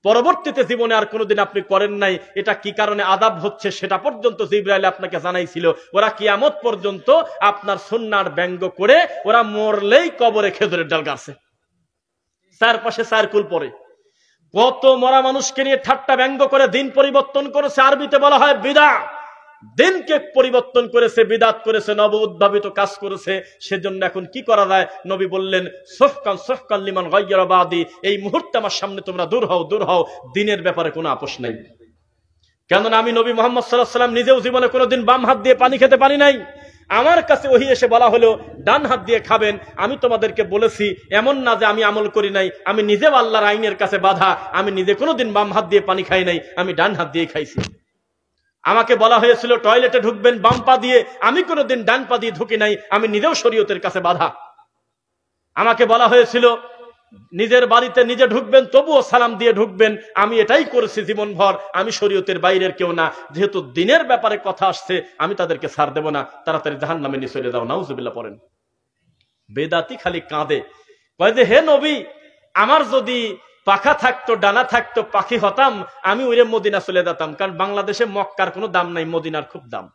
পরবর্তীতে জীবনে আর কোনোদিন আপনি করেন নাই। এটা কি কারণে আযাব হচ্ছে সেটা পর্যন্ত জিবরাইল আপনাকে জানাইছিল। ওরা কিয়ামত পর্যন্ত আপনার সুন্নাহর ব্যঙ্গ করে ওরা মরলেই কবরে খেজুরের ডাল গাড়ছে। চারপাশে সার্কুল পরে কত মরা মানুষকে নিয়ে ঠাট্টা ব্যঙ্গ করে দিন পরিবর্তন করেছে। আরবিতে বলা হয় বিদা, দিনকে পরিবর্তন করেছে, বিদাত করেছে, নব উদ্ভাবিত কাজ করেছে। সেজন্য এখন কি করা যায়? নবী বললেন সুহকান সুহকান লিমান গায়্যারা বাদি, এই মুহূর্তে আমার সামনে তোমরা দূর হও, দূর হও। দিনের ব্যাপারে কোনো আপোষ নাই। কেননা আমি নবী মুহাম্মদ সাল্লাল্লাহু আলাইহি ওয়াসাল্লাম নিজেও জীবনে কোনোদিন বাম হাত দিয়ে পানি খেতে পারি নাই। আমার কাছে ওহী এসে বলা হলো ডান হাত দিয়ে খাবেন। আমি তোমাদেরকে বলেছি এমন না যে আমি আমল করি নাই, আমি নিজেও আল্লাহর আইনের কাছে বাধা। আমি নিজে কোনোদিন বাম হাত দিয়ে পানি খাই নাই, আমি ডান হাত দিয়ে খাইছি। আমাকে বলা হয়েছিল টয়লেটে ঢুকবেন বাম পা দিয়ে, আমি কোনোদিন ডান পা দিয়ে ঢুকি নাই, আমি নিজেও শরীয়তের কাছে বাধা। আমাকে বলা হয়েছিল নিজের বাড়িতে নিজে ঢুকবেন তবুও সালাম দিয়ে ঢুকবেন, আমি এটাই করেছি জীবনভর। আমি শরীয়তের বাইরের কেউ না। যেহেতু দিনের ব্যাপারে কথা আসছে আমি তাদেরকে ছাড় দেব না, তাড়াতাড়ি জাহান্নামে নিয়ে চলে যাও। নাউজুবিল্লাহ পড়েন। বেদাতি খালি কাঁদে, কয় যে হে নবী, আমার যদি পাখা থাকতো, ডানা থাকতো, পাখি হতাম, আমি ওইরে মদিনা চলে যেতাম। কারণ বাংলাদেশে মক্কার কোনো দাম নাই, মদিনার খুব দাম।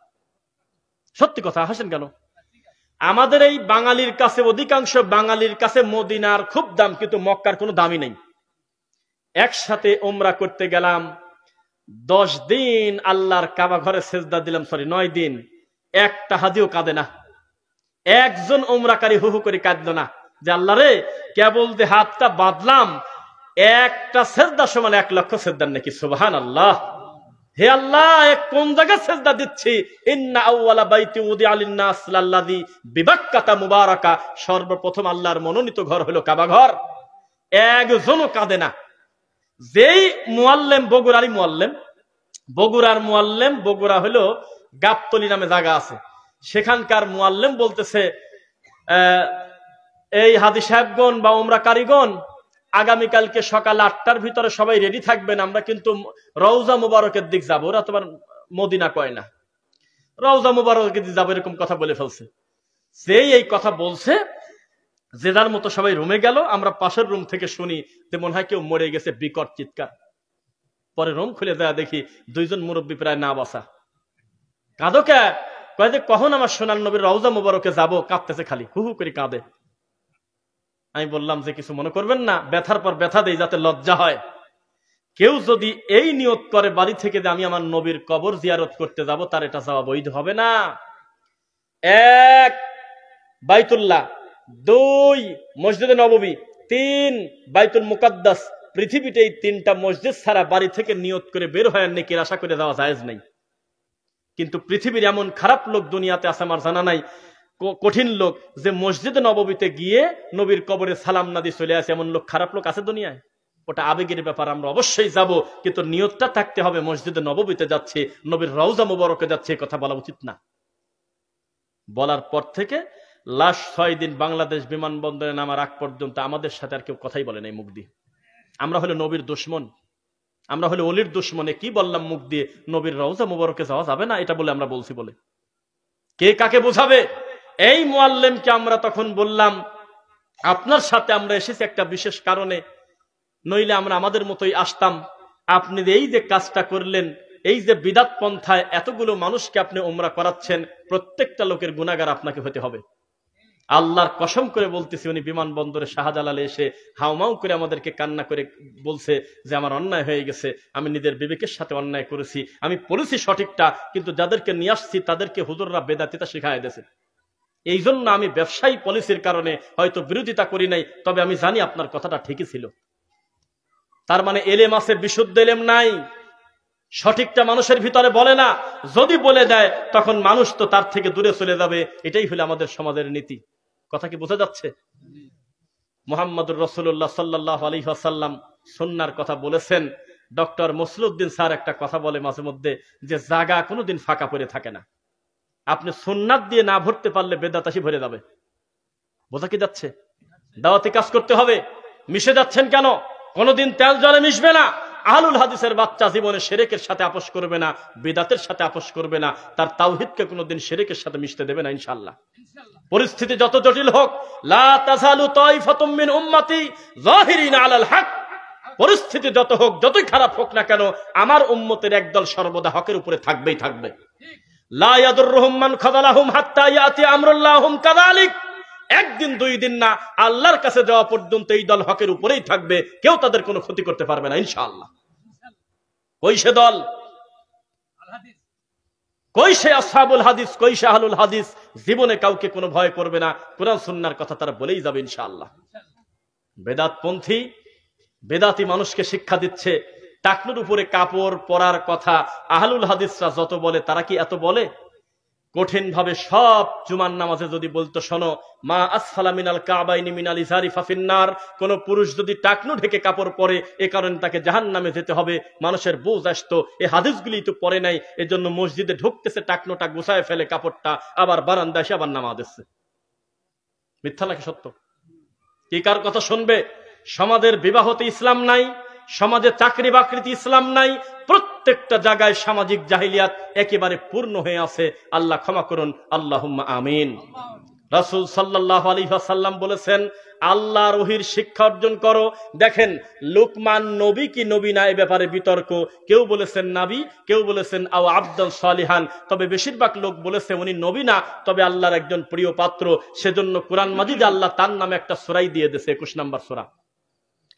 সত্যি কথা, হাসেন কেন? আমাদের এই বাঙালির কাছে, অধিকাংশ বাঙালির কাছে মদিনার খুব দাম, কিন্তু মক্কার কোনো দামই নেই। একসাথে উমরা করতে গেলাম, 10 দিন আল্লাহর কাবা ঘরে সেজদা দিলাম, 9 দিন, একটা হাদিও কাঁদে না। একজন উমরাকারী হু হু করে কাঁদলো না যে আল্লাহ রে, কেবল যে হাতটা বাঁধলাম, একটা সেজদা সমান 1 লক্ষ সেজদার নাকি। সুবহানাল্লাহ। হে আল্লাহ, কোন জায়গায় সেজদা দিচ্ছি? ইন্না আউওয়ালা বাইতি উদিআ লিন-নাস লাল্লাযী বিবাক্কাতা মুবারাকা, সর্বপ্রথম আল্লাহর মনোনীত ঘর হলো কাবা ঘর। একজনও কাঁদে না। যেই মুআল্লিম, বগুড়ারই মুআল্লিম, বগুড়ার মুআল্লিম, বগুড়া হলো গাবতলী নামে জায়গা আছে, সেখানকার মুআল্লিম বলতেছে এই হাজী সাহেবগণ বা উমরা কারিগণ, আগামীকালকে সকাল 8টার ভিতরে সবাই রেডি থাকবেন, আমরা কিন্তু রওজা মুবারকের দিক যাবো। ওরা তোমার মদিনা কয় না, রওজা মুবারকের দিক যাবো, এরকম কথা বলে ফেলছে। যেই এই কথা বলছে, যে যার মতো সবাই রুমে গেল। আমরা পাশের রুম থেকে শুনি যে মনে হয় কেউ মরে গেছে, বিকট চিৎকার। পরে রুম খুলে দেয়া দেখি 2 জন মুরব্বী প্রায় না বাসা। কাঁদো কে? কয় যে কখন আমার সোনার নবীর রওজা মুবারকে যাবো, কাঁদতেছে খালি, হু হু করে কাঁদে। আমি বললাম যে কিছু মনে করবেন না, ব্যথার পর ব্যথা দেই যাতে লজ্জা হয়। কেউ যদি এই নিয়ত করে বাড়ি থেকে যে আমি আমার নবীর কবর জিয়ারত করতে যাব, তার এটা যাওয়া বৈধ হবে না। 1 বাইতুল্লাহ, 2 মসজিদে নববী, 3 বাইতুল মুকাদ্দাস। পৃথিবীতে এই 3টা মসজিদ ছাড়া বাড়ি থেকে নিয়ত করে বের হয় নেকির আশা করে যাওয়া জায়েজ নেই। কিন্তু পৃথিবীর এমন খারাপ লোক দুনিয়াতে আছে আমার জানা নাই, কঠিন লোক, যে মসজিদে নববীতে গিয়ে নবীর কবরে সালাম না দিয়ে চলে আসে, এমন লোক খারাপ লোক আছে দুনিয়ায়? ওটা আবেগের ব্যাপার, আমরা অবশ্যই যাব, কিন্তু নিয়তটা থাকতে হবে মসজিদে নববীতে যাচ্ছে, নবীর রওজা মুবারকে যাচ্ছে, কথা বলা উচিত না। বলার পর থেকে লাস্ট 6 দিন বাংলাদেশ বিমানবন্দরে নামার আগ পর্যন্ত আমাদের সাথে আর কেউ কথাই বলে নাই মুখ দিয়ে। আমরা হলো নবীর দুশমন, আমরা হলো অলির দুশমনে কি বললাম মুখ দিয়ে? নবীর রওজা মুবারকে যাওয়া যাবে না এটা বলে আমরা বলছি বলে। কে কাকে বোঝাবে? এই মুআল্লিমকে আমরা তখন বললাম, আপনার সাথে আমরা এসেছি একটা বিশেষ কারণে, নইলে আমরা আমাদের মতোই আসতাম। আপনি এই যে কাজটা করলেন, এই যে বিদাত পন্থায় এতগুলো মানুষকে আপনি উমরা করাচ্ছেন, প্রত্যেকটা লোকের গুনাহগার আপনাকে হতে হবে। আল্লাহর কসম করে বলতেছি, উনি বিমানবন্দরে শাহজালালে এসে হাউমাউ করে আমাদেরকে কান্না করে বলছে যে আমার অন্যায় হয়ে গেছে, আমি নিজের বিবেকের সাথে অন্যায় করেছি, আমি পলিসি সঠিকটা, কিন্তু যাদেরকে নিয়ে আসছি তাদেরকে হুজুররা বেদাতিতা শিখায় দিয়েছে। এই জন্য আমি ব্যবসায়ী পলিসির কারণে হয়তো বিরোধিতা করি নাই, তবে আমি জানি আপনার কথাটা ঠিকই ছিল। তার মানে এলেম আছে, বিশুদ্ধ এলেম নাই, সঠিকটা মানুষের ভিতরে বলে না, যদি বলে দেয় তখন মানুষ তো তার থেকে দূরে চলে যাবে। এটাই হলো আমাদের সমাজের নীতি। কথা কি বোঝা যাচ্ছে? মুহাম্মদুর রাসূলুল্লাহ সাল্লাল্লাহু আলাইহি ওয়াসাল্লাম সুন্নাহর কথা বলেছেন। ডক্টর মসলুদ্দিন স্যার একটা কথা বলে মাঝে মধ্যে, যে জায়গা কোনোদিন ফাঁকা পড়ে থাকে না, আপনি সুন্নাত দিয়ে না ভরতে পারলে বেদাত আসি ভরে যাবে। বোঝা কি যাচ্ছে? দাওয়াতি কাজ করতে হবে। মিশে যাচ্ছেন কেন? কোনোদিন তেল জলে মিশবে না। আহলুল হাদিসের বাচ্চা জীবনে শিরকের সাথে আপোষ করবে না, বিদাতের সাথে আপোষ করবে না, তার তাওহীদকে কোনোদিন শিরকের সাথে মিশতে দেবে না ইনশাআল্লাহ। পরিস্থিতি যত জটিল হোক, লা তাযালু তাইফাতুম মিন উম্মতি যাহিরিনা আলাল হক, পরিস্থিতি যত হোক, যতই খারাপ হোক না কেন, আমার উম্মতের একদল সর্বদা হকের উপরে থাকবেই থাকবে। লা ইয়াদুররুহুম মান খাযালাহুম হাত্তা ইয়াতি আমরুল্লাহুম কাযালিক, একদিন 2 দিন না, আল্লাহর কাছে যাওয়া পর্যন্ত এই দল হকের উপরেই থাকবে, কেউ তাদের কোনো ক্ষতি করতে পারবে না ইনশাআল্লাহ। কই সে দল, কই সে আসহাবুল হাদিস, কই সে আহলুল হাদিস? জীবনে কাউকে কোনো ভয় করবে না, কোরআন সুন্নাহর কথা তারা বলেই যাবে ইনশাআল্লাহ। বেদাতপন্থী, বেদাতি মানুষকে শিক্ষা দিচ্ছে টাকনুর উপরে কাপড় পরার কথা। আহলুল হাদিসরা যত বলে, তারা কি এত বলে? কঠিন ভাবে সব জুমার নামাজে যদি বলতো, শোনো, মা আসফালা মিনাল কাবাইনি মিনাল ইজারি ফাফিন্নার, কোন পুরুষ যদি টাকনু ঢেকে কাপড় পরে এ কারণে তাকে জাহান্নামে যেতে হবে, মানুষের বোঝ আসতো। এই হাদিসগুলি তো পড়ে নাই, এজন্য মসজিদে ঢুকতেছে, টাকনোটা গুছায় ফেলে কাপড়টা, আবার বারান্দায় এসে আবার নামাজ দিচ্ছে। মিথ্যা নাকি সত্য? কি কার কথা শুনবে? সমাজের বিবাহতে ইসলাম নাই, সমাজে চাকরি বাকরিতে ইসলাম নাই, প্রত্যেকটা জায়গায় সামাজিক জাহিলিয়াত একেবারে পূর্ণ হয়ে আছে। আল্লাহ ক্ষমা করুন, আল্লাহুম্মা আমিন। রাসূল সাল্লাল্লাহু আলাইহি ওয়াসাল্লাম বলেছেন, আল্লাহর ওহীর শিক্ষা অর্জন করো। দেখেন, লুকমান নবী কি নবী না, এই ব্যাপারে বিতর্ক। কেউ বলেছেন নবী, কেউ বলেছেন আও আবদান সালিহান, তবে বেশিরভাগ লোক বলেছে উনি নবী না, তবে আল্লাহর একজন প্রিয় পাত্র। সেজন্য কোরআন মাজিদে আল্লাহ তার নামে একটা সূরাই দিয়ে দিয়েছে, 21 নম্বর সূরা।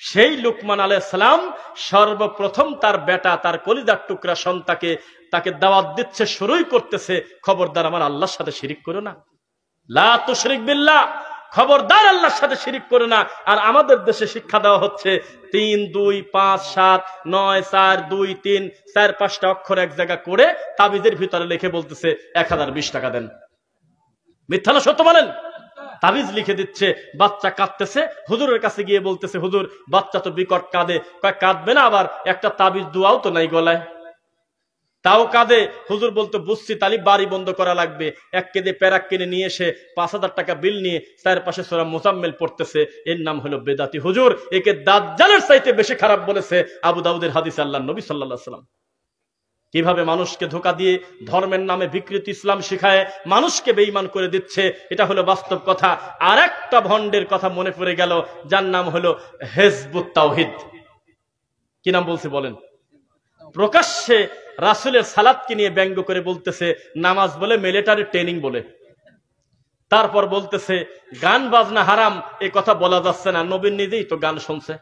সেই লুকমান আলাইহিস সালাম সর্বপ্রথম তার বেটা, তার কলিজার টুকরা সন্তানকে তাকে দাওয়াত দিচ্ছে, শুরুই করতেছে, খবরদার আমার আল্লাহর সাথে শিরিক করো না, লা তুশরিক বিল্লাহ, খবরদার আল্লাহর সাথে শিরিক করো না। আর আমাদের দেশে শিক্ষা দেওয়া হচ্ছে 3, 2, 5, 7, 9, 4, 2, 3, 4-5টা অক্ষর এক জায়গা করে তাবিজের ভিতরে লিখে বলতেছে 1020 টাকা দেন। মিথ্যা না সত্য বলেন? তাবিজ লিখে দিচ্ছে, বাচ্চা কাঁদতেছে, হুজুরের কাছে গিয়ে বলতেছে, হুজুর বাচ্চা তো বিকট কাঁদে। কয় কাঁদবে না, আবার একটা তাবিজ দুয়াও তো নাই গলায়, তাও কাঁদে। হুজুর বলতো, বুঝছি, তালি বাড়ি বন্ধ করা লাগবে। এক কেঁদে প্যারাক কিনে নিয়ে এসে 5000 টাকা বিল নিয়ে 4 পাশে সূরা মুজাম্মিল পড়তেছে। এর নাম হলো বেদাতি। হুজুর একে দাজ্জালের চাইতে বেশি খারাপ বলেছে আবু দাউদের হাদিসে আল্লাহর নবী সাল্লাল্লাহু আলাইহি ওয়াসাল্লাম। কিভাবে মানুষকে ধোঁকা দিয়ে ধর্মের নামে বিকৃত ইসলাম শিখায় মানুষকে বেঈমান করে দিচ্ছে, এটা হলো বাস্তব কথা। আর একটা ভণ্ডের কথা মনে পড়ে গেল, যার নাম হলো হিজবুত তাওহীদ। কি নাম বলছে বলেন? প্রকাশ্যে রাসূলের সালাতকে নিয়ে ব্যঙ্গ করে বলতেছে নামাজ বলে মিলিটারি ট্রেনিং বলে। তারপর বলতেছে গান বাজনা হারাম, এই কথা বলা যাচ্ছে না, নবী নিজেই তো গান শুনছে।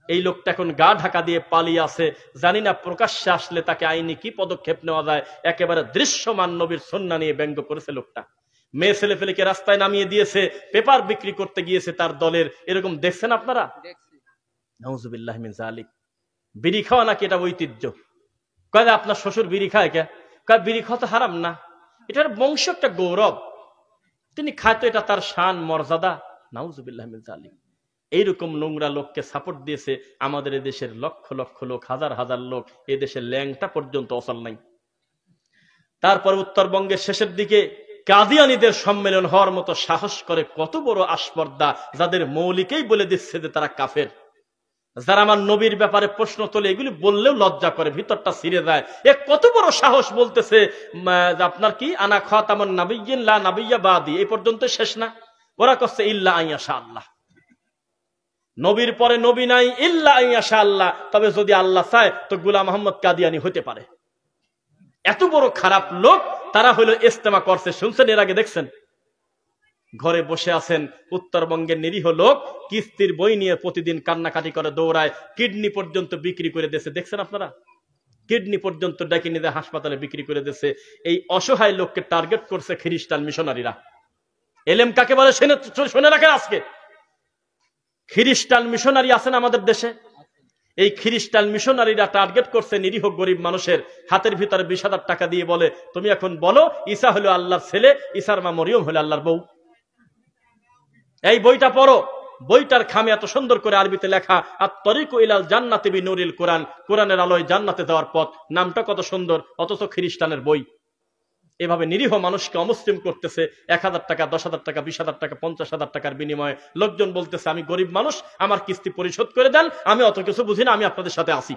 এই লোকটা এখন গা ঢাকা দিয়ে পালিয়ে আছে, জানি না প্রকাশ্যে আসলে তাকে আইনি কি পদক্ষেপ নেওয়া যায়। একেবারে দৃশ্যমান নবীর সুন্নাহ নিয়ে ব্যঙ্গ করেছে লোকটা। মেয়ে ছেলে ফেলেকে রাস্তায় নামিয়ে দিয়েছে, পেপার বিক্রি করতে গিয়েছে তার দলের। এরকম দেখছেন আপনারা? নাউযুবিল্লাহি মিন যালিক। বিড়ি খাওয়া নাকি এটা ঐতিহ্য? কয় আপনার শ্বশুর বিড়ি খায় কে? বিড়ি খাওয়া তো হারাম না, এটার বংশ একটা গৌরব, তিনি খায়তো, এটা তার শান মর্যাদা। নাউজুবিল্লাহ মিন যালিক। এইরকম নোংরা লোককে সাপোর্ট দিয়েছে আমাদের এদেশের লক্ষ লক্ষ লোক, হাজার হাজার লোক, এদেশের ল্যাংটা পর্যন্ত অচল নাই। তারপর উত্তরবঙ্গের শেষের দিকে কাদিয়ানীদের সম্মেলন হওয়ার মতো সাহস করে কত বড় আসপর্দা, যাদের মৌলিকেই বলে দিচ্ছে যে তারা কাফের, যারা আমার নবীর ব্যাপারে প্রশ্ন তোলে, এগুলি বললেও লজ্জা করে, ভিতরটা ছিঁড়ে যায়। এ কত বড় সাহস, বলতেছে আপনার কি আনা খাতামুন নাবিয়্যিন লা নাবিয়্যা বাদি, এই পর্যন্ত শেষ না, ওরা করছে ইল্লা আইয়াশা আল্লাহ, নবীর পরে নবী নাই, ইল্লা আইয়াশা আল্লাহ, তবে যদি আল্লাহ চায় তো গোলাম মোহাম্মদ কাদিয়ানী হতে পারে। এত বড় খারাপ লোক তারা হলো ইস্তেমা করছে, শুনছেন এর আগে দেখছেন? ঘরে বসে আছেন উত্তরবঙ্গের নিরীহ লোক, কিস্তির বই নিয়ে প্রতিদিন কান্নাকাটি করে দৌড়ায়, কিডনি পর্যন্ত বিক্রি করে দিয়েছে, দেখছেন আপনারা? কিডনি পর্যন্ত ডেকে নিয়ে হাসপাতালে বিক্রি করে দিয়েছে। এই অসহায় লোককে টার্গেট করছে খ্রিস্টান মিশনারিরা। এলেম কাকে বলে শুনে রাখেন আজকে। খ্রিস্টান মিশনারি আছেন আমাদের দেশে, এই খ্রিস্টান মিশনারিরা টার্গেট করছে নিরীহ গরিব মানুষের হাতের ভিতরে 20,000 টাকা দিয়ে বলে, তুমি এখন বলো ঈসা হলো আল্লাহর ছেলে, ঈসার মা মরিয়ম হলো আল্লাহর বউ। এই বইটা পড়ো, বইটার খামে এত সুন্দর করে আরবিতে লেখা, আত-তরিকু ইলাল জান্নাতি বিনুরিল কোরআন, কোরআনের আলোয় জান্নাতে যাওয়ার পথ, নামটা কত সুন্দর, অথচ খ্রিস্টানের বই। এভাবে নিরীহ মানুষকে অমুসলিম করতেছে 1,000 টাকা, 10,000 টাকা, 20,000 টাকা, 50,000 টাকার বিনিময়ে। লোকজন বলতেছে আমি গরিব মানুষ, আমার কিস্তি পরিশোধ করে দেন, আমি অত কিছু বুঝি না, আমি আপনাদের সাথে আসি।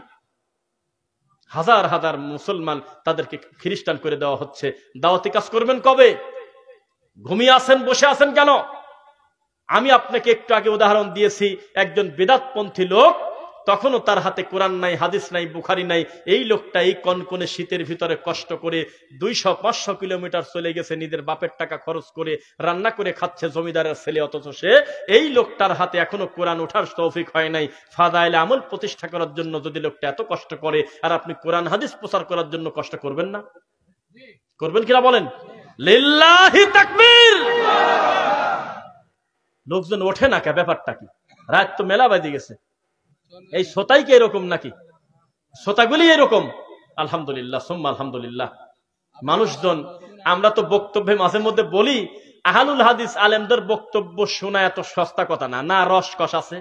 হাজার হাজার মুসলমান তাদেরকে খ্রিস্টান করে দেওয়া হচ্ছে। দাওয়াতি কাজ করবেন কবে? ঘুমিয়ে আছেন, বসে আছেন কেন? আমি আপনাকে একটু আগে উদাহরণ দিয়েছি, একজন বিদআতপন্থী লোক, তখনও তার হাতে কোরআন নাই, হাদিস নাই, বুখারি নাই। এই লোকটা এই কনকনে শীতের ভিতরে কষ্ট করে 200-500 কিলোমিটার চলে গেছে, নিজের বাপের টাকা খরচ করে রান্না করে খাচ্ছে, জমিদারের ছেলে, অথচ সে এই লোকটার হাতে এখনো কোরআন ওঠার তৌফিক হয় নাই। ফাদাইল আমল প্রতিষ্ঠা করার জন্য যদি লোকটা এত কষ্ট করে, আর আপনি কোরআন হাদিস প্রচার করার জন্য কষ্ট করবেন না? করবেন কিনা বলেন? লিল্লাহি তাকবীর। লোকজন ওঠে না কে? ব্যাপারটা কি? রাত তো মেলা বাজে গেছে। এই শ্রোতাই কি এরকম নাকি? শ্রোতাগুলি এরকম? আলহামদুলিল্লাহ সুম্মা আলহামদুলিল্লাহ। মানুষজন, আমরা তো বক্তব্যে মাঝে মধ্যে বলি, আহলুল হাদিস আলেমদের বক্তব্য শোনা এত সস্তা কথা না। না রসকস আছে,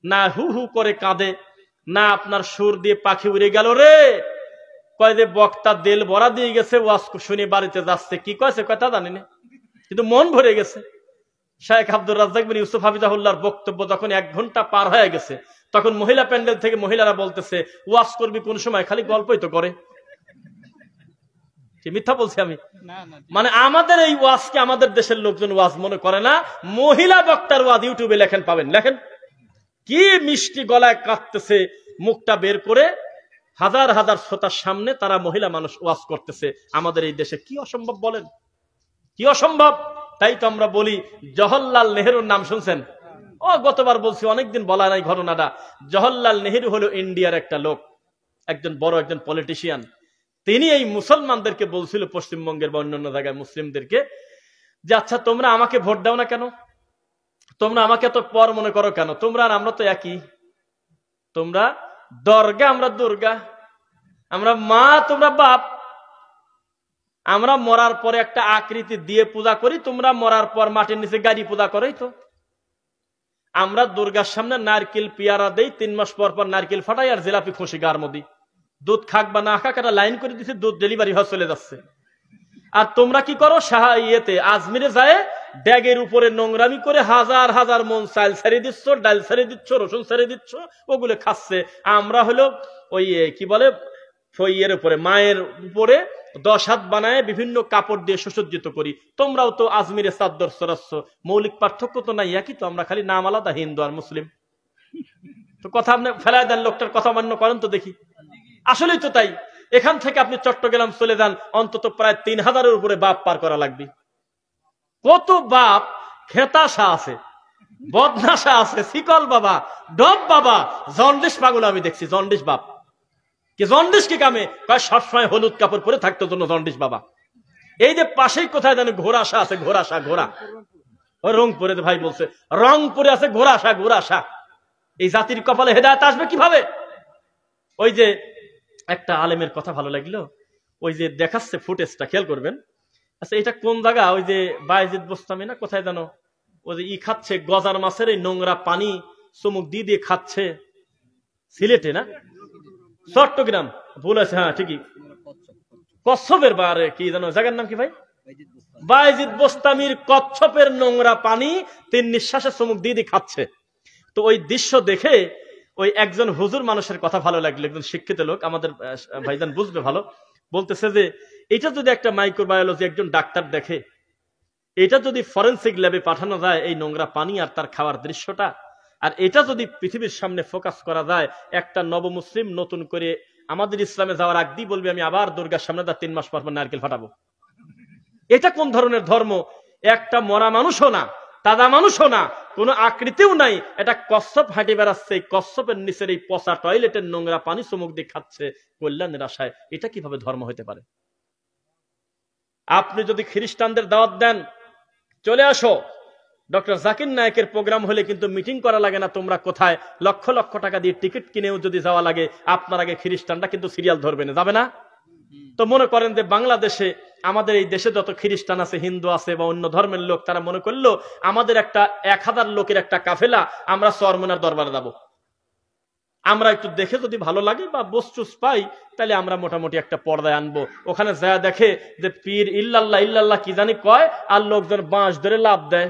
না হু হু করে কাঁদে, না আপনার সুর দিয়ে পাখি উড়ে গেল রে, কয় যে বক্তা দেল ভরা দিয়ে গেছে, ওয়াজ শুনে বাড়িতে যাচ্ছে, কি কয়েছে কথা জানি না, কিন্তু মন ভরে গেছে। শেখ আব্দুর রাজ্জাক বিন ইউসুফ হাফিজাহুল্লাহর বক্তব্য যখন 1 ঘন্টা পার হয়ে গেছে, তখন মহিলা প্যান্ডেল থেকে মহিলারা বলতেছে, ওয়াজ করবি কোন সময়, খালি গল্পই তো করে। মিথ্যা বলছি আমি? মানে আমাদের এই ওয়াজকে আমাদের দেশের লোকজন ওয়াজ মনে করে না। মহিলা বক্তার ওয়াজ ইউটিউবে লেখেন, পাবেন, লেখেন, কি মিষ্টি গলায় কাঁদতেছে, মুখটা বের করে হাজার হাজার শ্রোতার সামনে তারা মহিলা মানুষ ওয়াজ করতেছে। আমাদের এই দেশে কি অসম্ভব বলেন? কি অসম্ভব? তাই তো আমরা বলি, জওহরলাল নেহরুর নাম শুনছেন? ও গতবার বলছি, অনেকদিন বলা নাই ঘটনাটা। জওহরলাল নেহরু হলো ইন্ডিয়ার একটা লোক, একজন বড় একজন পলিটিশিয়ান। তিনি এই মুসলমানদেরকে বলছিল, পশ্চিমবঙ্গের বা অন্যান্য জায়গায় মুসলিমদেরকে, যে আচ্ছা তোমরা আমাকে ভোট দাও না কেন? তোমরা আমাকে তো পর মনে করো কেন? তোমরা আর আমরা তো একই। তোমরা দর্গা, আমরা দুর্গা, আমরা মা, তোমরা বাপ। আমরা মরার পরে একটা আকৃতি দিয়ে পূজা করি, তোমরা মরার পর মাটির নিচে গাড়ি পূজা করেই তো। আমরা দুর্গার সামনে নারকেল পেয়ারা দেই, 3 মাস পর পর নারকেল ফাটাই আর জিলাপি খুশি গার মধ্যে। দুধ খাক বা না খাক, একটা লাইন করে দিচ্ছে, দুধ ডেলিভারি হয়ে চলে যাচ্ছে। আর তোমরা কি করো? আজমিরে যায় ব্যাগের উপরে নোংরামি করে হাজার হাজার মন চাল ছাড়িয়ে দিচ্ছ, ডাল ছাড়িয়ে দিচ্ছ, রসুন ছাড়িয়ে দিচ্ছ, ওগুলো খাচ্ছে। আমরা হলো ওই কি বলে, ফইয়ের উপরে, মায়ের উপরে 10 হাত বানায় বিভিন্ন কাপড় দিয়ে সুসজ্জিত করি। তোমরাও তো আজমিরে চাদর চড়াচ্ছ, মৌলিক পার্থক্য তো নাই, একই তো। আমরা খালি নাম আলাদা, হিন্দু আর মুসলিম। তো কথা আপনি ফেলায় দেন, লোকটার কথা মান্য করেন তো দেখি। আসলেই তো তাই। এখান থেকে আপনি চট্টগ্রাম চলে যান, অন্তত প্রায় 3000-এর উপরে বাপ পার করা লাগবে। কত বাপ খেতাশা আছে, বদনাশা আছে, শিকল বাবা, ডব বাবা, জন্ডিস পাগল আমি দেখছি। জন্ডিস বাপ কি? জন্ডিস কি কামে? সবসময় হলুদ কাপড় পরে থাকতো জন্য জন্ডিস বাবা। এই যে পাশেই কোথায় জানে ঘোড়াশা আছে, ঘোড়াশা, ঘোড়া, রংপুরে ভাই বলছে, রংপুরে আছে ঘোড়াশা, ঘোড়াশা। এই জাতির কপালে হেদায়েত আসবে কিভাবে? ওই যে একটা আলেমের কথা ভালো লাগলো, ওই যে দেখাচ্ছে ফুটেজটা, খেয়াল করবেন। আচ্ছা এটা কোন জায়গা? ওই যে বায়েজিদ বোস্তামি না কোথায় জানো, ওই যে খাচ্ছে গজার মাছের এই নোংরা পানি চুমুক দিয়ে দিয়ে খাচ্ছে, সিলেটে না চট্টগ্রাম, ভুল আছে, হ্যাঁ ঠিকই, কচ্ছপের বারে কি জানো জায়গার নাম কি ভাই? বায়েজিদ বোস্তামির কচ্ছপের নোংরা পানি 3 নিঃশ্বাসে চুমুক দিয়ে দিয়ে খাচ্ছে। তো ওই দৃশ্য দেখে ওই একজন হুজুর মানুষের কথা ভালো লাগলো, একজন শিক্ষিত লোক, আমাদের ভাইজান বুঝবে ভালো, বলতেছে যে এটা যদি একটা মাইক্রোবায়োলজি একজন ডাক্তার দেখে, এটা যদি ফরেনসিক ল্যাবে পাঠানো যায় এই নোংরা পানি আর তার খাওয়ার দৃশ্যটা, আর এটা যদি পৃথিবীর সামনে ফোকাস করা যায়, একটা নবমুসলিম নতুন করে আমাদের ইসলামে যাওয়ার আগ দিয়ে বলবে আমি আবার দুর্গার সামনে 3 মাস পর নারকেল ফাটাবো। এটা কোন ধরনের ধর্ম? একটা মরা মানুষও না, তাজা মানুষও না, কোন আকৃতিও নাই, এটা কচ্ছপ হাঁটে বেড়াচ্ছে, কচ্ছপের নিচের এই পচা টয়লেটের নোংরা পানি চুমুক দিয়ে খাচ্ছে কল্যাণের আশায়। এটা কিভাবে ধর্ম হতে পারে? আপনি যদি খ্রিস্টানদের দাওয়াত দেন, চলে আসো, ডক্টর জাকির নায়েকের প্রোগ্রাম হলে কিন্তু মিটিং করা লাগে না, তোমরা কোথায় লক্ষ লক্ষ টাকা দিয়ে টিকিট কিনেও যদি যাওয়া লাগে, আপনার আগে খ্রিস্টানরা কিন্তু সিরিয়াল ধরবে না, যাবে না? তো মনে করেন যে বাংলাদেশে, আমাদের এই দেশে যত খ্রিস্টান আছে, হিন্দু আছে বা অন্য ধর্মের লোক, তারা মনে করলো আমাদের একটা 1000 লোকের একটা কাফেলা, আমরা চরমনার দরবারে যাবো, আমরা একটু দেখে যদি ভালো লাগে বা বস্তুস পাই, তাহলে আমরা মোটামুটি একটা পর্দায় আনবো। ওখানে যা দেখে যে পীর ইল্লাল্লাহ ইল্লাল্লাহ কি জানি কয়, আর লোকজন বাঁশ ধরে লাভ দেয়,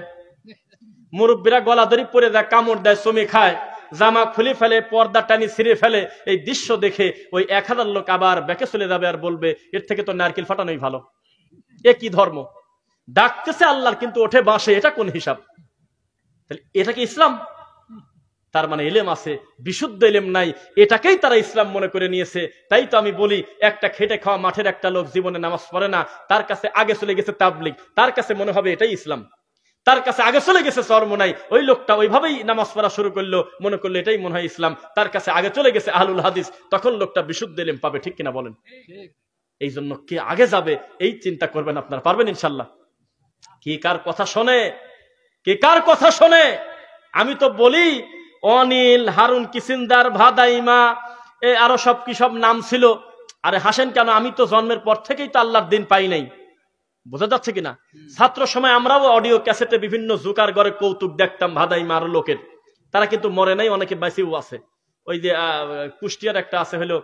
মুরব্বীরা গলা ধরে পরে যায়, কামড় দেয়, চমি খায়, জামা খুলে ফেলে, পর্দা টানি ছিঁড়ে ফেলে। এই দৃশ্য দেখে ওই 1000 লোক আবার ব্যাকে চলে যাবে আর বলবে এর থেকে তো নারকেল ফাটানোই ভালো। এ কি ধর্ম? ডাকতেছে আল্লাহর কিন্তু ওঠে বাঁশে, এটা কোন হিসাব? তাহলে এটা কি ইসলাম? তার মানে ইলম আছে, বিশুদ্ধ ইলম নাই, এটাকেই তারা ইসলাম মনে করে নিয়েছে। তাই তো আমি বলি, একটা খেটে খাওয়া মাঠের একটা লোক জীবনে নামাজ পড়ে না, তার কাছে আগে চলে গেছে তাবলীগ, তার কাছে মনে হবে এটাই ইসলাম। তার কাছে আগে চলে গেছে চরমোনাই, ওই লোকটা ওইভাবেই নামাজ পড়া শুরু করলো, মনে করলো এটাই মনে হয় ইসলাম। তার কাছে আগে চলে গেছে আহলুল হাদিস, তখন লোকটা বিশুদ্ধ ইলম পাবে, ঠিক কিনা বলেন? এই জন্য কে আগে যাবে এই চিন্তা করবেন, আপনারা পারবেন ইনশাল্লাহ। কি কার কথা শোনে, কে কার কথা শোনে? আমি তো বলি অনিল, হারুন কিসিন্দার, ভাদাইমা, আরো সব কি সব নাম ছিল। আরে হাসেন কেন? আমি তো জন্মের পর থেকেই তো আল্লাহর দিন পাই নাই, বোঝা যাচ্ছে কিনা? ছাত্র সময় আমরাও অডিও ক্যাসেটে বিভিন্ন জুকার ঘরে কৌতুক দেখতাম ভাদাইমা আর লোকের, তারা কিন্তু মরে নাই, অনেকে বেঁচেও আছে। ওই যে কুষ্টিয়ার একটা আছে হলো,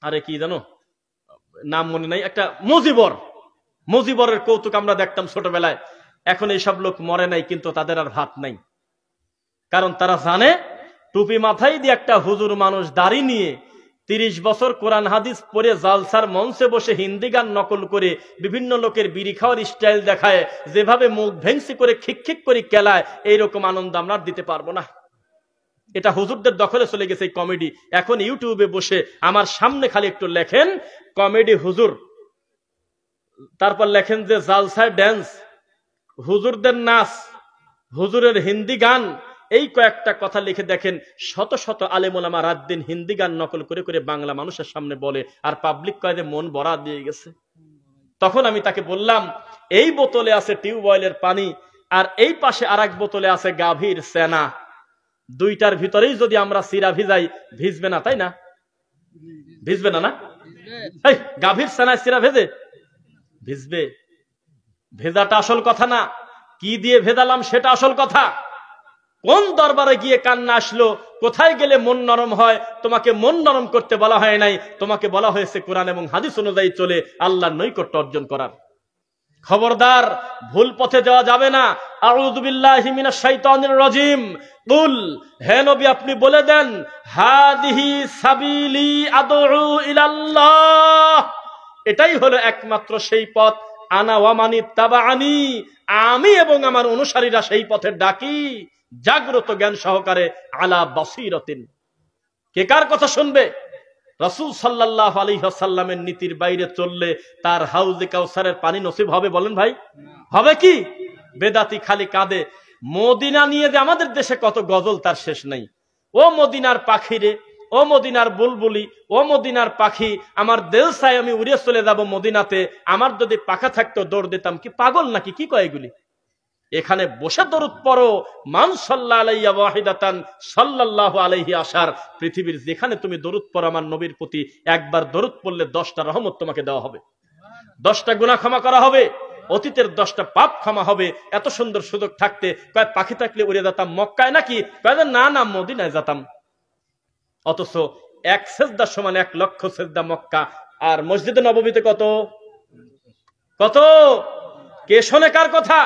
আরে কি জানো নাম মনে নাই, একটা মুজিবরের কৌতুক আমরা দেখতাম ছোটবেলায়। এখন এইসব লোক মরে নাই, কিন্তু তাদের আর ভাত নাই, কারণ তারা জানে টুপি মাথায় দিয়ে একটা হুজুর মানুষ দাড়ি নিয়ে 30 বছর কোরআন হাদিস পড়ে জালসার মঞ্চে বসে হিন্দি গান নকল করে বিভিন্ন লোকের বিড়ি খাওয়ার স্টাইল দেখায়, যেভাবে মুখ ভেংসি করে খিক করে কেলায়, এইরকম আনন্দ আমরা দিতে পারবো না। এটা হুজুরদের দখলে চলে গেছে এই কমেডি। এখন ইউটিউবে বসে আমার সামনে খালি একটু লেখেন কমেডি হুজুর, তারপর লেখেন যে জালসায় ড্যান্স, হুজুরদের নাচ, হুজুরের হিন্দি গান, এই কয়েকটা কথা লিখে দেখেন, শত শত আলেম ওলামা রাত দিন হিন্দি গান নকল করে করে বাংলা মানুষের সামনে বলে, আর পাবলিক কয় যে মন ভরা দিয়ে গেছে। তখন আমি তাকে বললাম, এই বোতলে আছে টিউবওয়েলের পানি, আর এই পাশে আর এক বোতলে আছে গাভীর সেনা, দুইটার ভিতরেই যদি আমরা সিরা ভিজাই, ভিজবে না, তাই না? ভিজবে না? না, গাভীর সেনায় সিরা ভেজে ভিজবে। ভেজাটা আসল কথা না, কি দিয়ে ভেজালাম সেটা আসল কথা। কোন দরবারে গিয়ে কান্না আসলো, কোথায় গেলে মন নরম হয়, তোমাকে মন নরম করতে বলা হয় নাই, তোমাকে বলা হয়েছে কোরআন এবং হাদিস অনুযায়ী চলে আল্লাহর নৈকট্য অর্জন করার। খবরদার, ভুল পথে যাওয়া যাবে না। আউযু বিল্লাহি মিনাশ শাইতানির রাজিম। কুল, হে নবী আপনি বলে দেন, হাদিহি সাবিলি আদউ ইলাল্লাহ, এটাই হলো একমাত্র সেই পথ, আনা ওয়া মানিত্তাবাআনি, আমি এবং আমার অনুসারীরা সেই পথে ডাকি, জাগ্রত জ্ঞান সহকারে, আলা বাসীরাতিন। কে কার কথা শুনবে? রাসূল সাল্লাল্লাহু আলাইহি ওয়াসাল্লামের নীতির বাইরে চললে তার হাউজে কাউসারের পানি নসিব হবে? বলেন ভাই, হবে কি? বেদাতি খালি কাঁদে। মদিনা নিয়ে যে আমাদের দেশে কত গজল তার শেষ নাই। ও মদিনার পাখিরে, ও মদিনার বুলবুলি, ও মদিনার পাখি, আমার দিল চাই আমি উড়ে চলে যাব মদিনাতে, আমার যদি পাখা থাকতো দৌড় দিতাম। কি পাগল নাকি? কি কয় এগুলি? এখানে বসে দরুদ পড়ো, মান সাল্লাল্লাহু আলাইহি ওয়াহিদাতান সাল্লাল্লাহু আলাইহি আশার। পৃথিবীর যেখানে তুমি দরুদ পড়ো আমার নবীর প্রতি, একবার দরুদ পড়লে 10টা রহমত তোমাকে দেওয়া হবে, 10টা গুনাহ ক্ষমা করা হবে, অতীতের 10টা পাপ ক্ষমা হবে। এত সুন্দর সুযোগ থাকতে কয় পাখি থাকলে উড়ে যেতাম মক্কায় নাকি, কয় না না মদিনায় যেতাম। অথচ এক সেজদার সমান 1 লক্ষ সেজদা মক্কা, আর মসজিদে নববীতে কত কত, কে শোনে কার কথা?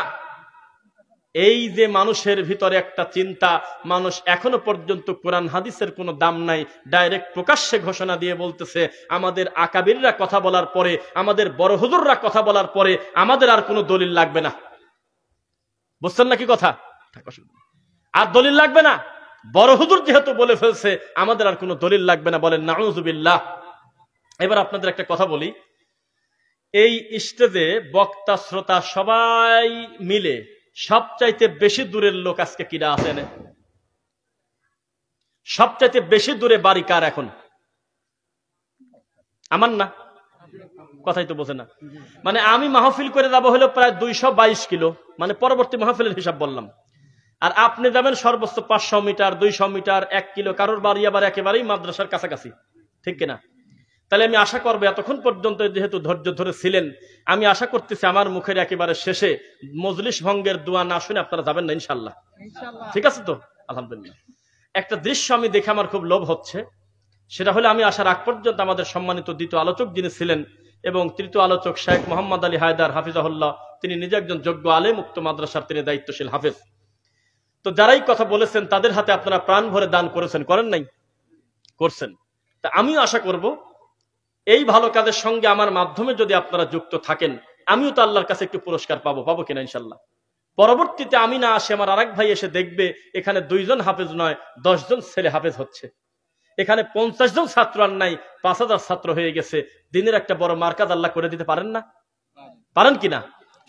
এই যে মানুষের ভিতরে একটা চিন্তা, মানুষ এখনো পর্যন্ত কোরআন হাদিসের কোনো দাম নাই, ডাইরেক্ট প্রকাশ্যে ঘোষণা দিয়ে বলতেছে আমাদের আকাবিররা কথা বলার পরে, আমাদের বড় হুজুররা কথা বলার পরে আমাদের আর কোনো দলিল লাগবে না। বুঝছেন নাকি কথা? আর দলিল লাগবে না, বড় হুজুর যেহেতু বলে ফেলছে আমাদের আর কোনো দলিল লাগবে না। বলেন নাউযুবিল্লাহ। এবার আপনাদের একটা কথা বলি, এই স্টেজে বক্তা শ্রোতা সবাই মিলে সবচাইতে বেশি দূরের লোক আজকে কিরা আছেন? সবচাইতে বেশি দূরে বাড়ি কার এখন? আমার না, কথাই তো বোঝে না। মানে আমি মাহফিল করে যাবো হলো প্রায় 222 কিলো, মানে পরবর্তী মাহফিলের হিসাব বললাম। আর আপনি যাবেন সর্বোচ্চ 500 মিটার, 200 মিটার, 1 কিলো, কারোর বাড়ি আবার একেবারেই মাদ্রাসার কাছাকাছি, ঠিক কিনা? তাহলে আমি আশা করবো এতক্ষণ পর্যন্ত যেহেতু ধৈর্য ধরে ছিলেন, আমি আশা করতেছি আমার মুখের একেবারে শেষে মজলিস ভঙ্গের দোয়া না শুনে আপনারা যাবেন না ইনশাল্লাহ। ঠিক আছে তো? আলহামদুলিল্লাহ। একটা দৃশ্য আমি দেখে আমার খুব লোভ হচ্ছে, সেটা হলে আমি আসার আগ পর্যন্ত আমাদের সম্মানিত দ্বিতীয় আলোচক যিনি ছিলেন এবং তৃতীয় আলোচক শেখ মোহাম্মদ আলী হায়দার হাফিজাহুল্লাহ, তিনি নিজে একজন যোগ্য আলেম, উক্ত মাদ্রাসার তিনি দায়িত্বশীল হাফেজ। তো যারাই কথা বলেছেন তাদের হাতে আপনারা প্রাণ ভরে দান করেছেন, করেন নাই? করছেন। তা আমিও আশা করব এই ভালো কাজের সঙ্গে আমার মাধ্যমে যদি আপনারা যুক্ত থাকেন, আমিও তো আল্লাহর কাছে একটু পুরস্কার পাবো কিনা ইনশাল্লাহ। পরবর্তীতে আমি না আসে আমার আরেক ভাই এসে দেখবে এখানে 2 জন হাফেজ নয় 10 জন ছেলে হাফেজ হচ্ছে, এখানে 50 জন ছাত্র আর নাই 5000 ছাত্র হয়ে গেছে। দিনের একটা বড় মার্কাজ আল্লাহ করে দিতে পারেন না? পারেন কিনা?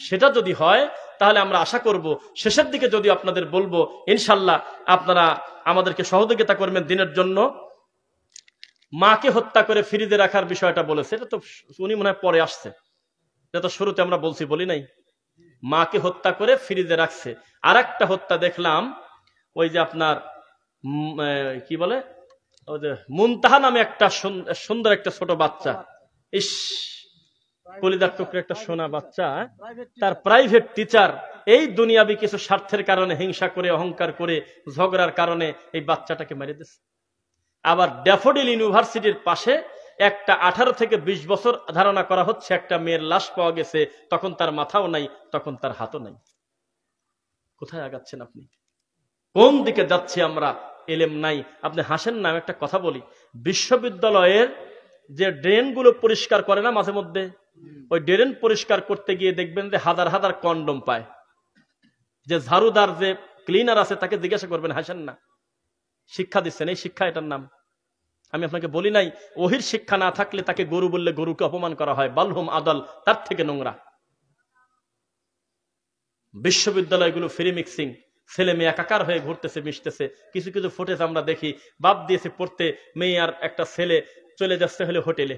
সেটা যদি হয় তাহলে আমরা আশা করব শেষের দিকে যদি আপনাদের বলবো ইনশাল্লাহ আপনারা আমাদেরকে সহযোগিতা করবেন দিনের জন্য। মাকে হত্যা করে ফ্রিজে রাখার বিষয়টা বলেছে, এটা তো উনি মনে হয় পরে আসছে, এটা তো শুরুতে আমরা বলি নাই। মাকে হত্যা করে ফ্রিজে রাখছে। আর একটা হত্যা দেখলাম, ওই যে আপনার কি বলে, ওই যে মুনতাহা নামে একটা সুন্দর একটা ছোট বাচ্চা, ইস কলিজার টুকরো একটা সোনা বাচ্চা, তার প্রাইভেট টিচার এই দুনিয়াবি কিছু স্বার্থের কারণে হিংসা করে, অহংকার করে, ঝগড়ার কারণে এই বাচ্চাটাকে মেরে দিচ্ছে। আবার ড্যাফোডিল ইউনিভার্সিটির পাশে একটা 18 থেকে 20 বছর ধারণা করা হচ্ছে একটা মেয়ের লাশ পাওয়া গেছে, তখন তার মাথাও নাই, তখন তার হাতও নাই। কোথায় আগাচ্ছেন আপনি? কোন দিকে যাচ্ছি আমরা? এলেম নাই। আপনি হাসেন না, একটা কথা বলি, বিশ্ববিদ্যালয়ের যে ড্রেনগুলো পরিষ্কার করে না মাঝে মধ্যে, ওই ড্রেন পরিষ্কার করতে গিয়ে দেখবেন যে হাজার হাজার কন্ডম পায়। যে ঝাড়ুদার যে ক্লিনার আছে তাকে জিজ্ঞাসা করবেন, হাসেন না। শিক্ষা দিচ্ছেন, এই শিক্ষা, এটার নাম। আমি আপনাকে বলি নাই ওহির শিক্ষা না থাকলে তাকে গরু বললে গরুকে অপমান করা হয়, বালহুম আদল, তার থেকে নোংরা। বিশ্ববিদ্যালয়গুলো ফ্রি মিক্সিং, ছেলে মেয়ে একাকার হয়ে ঘুরতেছে, মিশতেছে। কিছু কিছু ফুটেজ আমরা দেখি, বাপ দিয়েছে পড়তে, মেয়ে আর একটা ছেলে চলে যাচ্ছে হলে হোটেলে,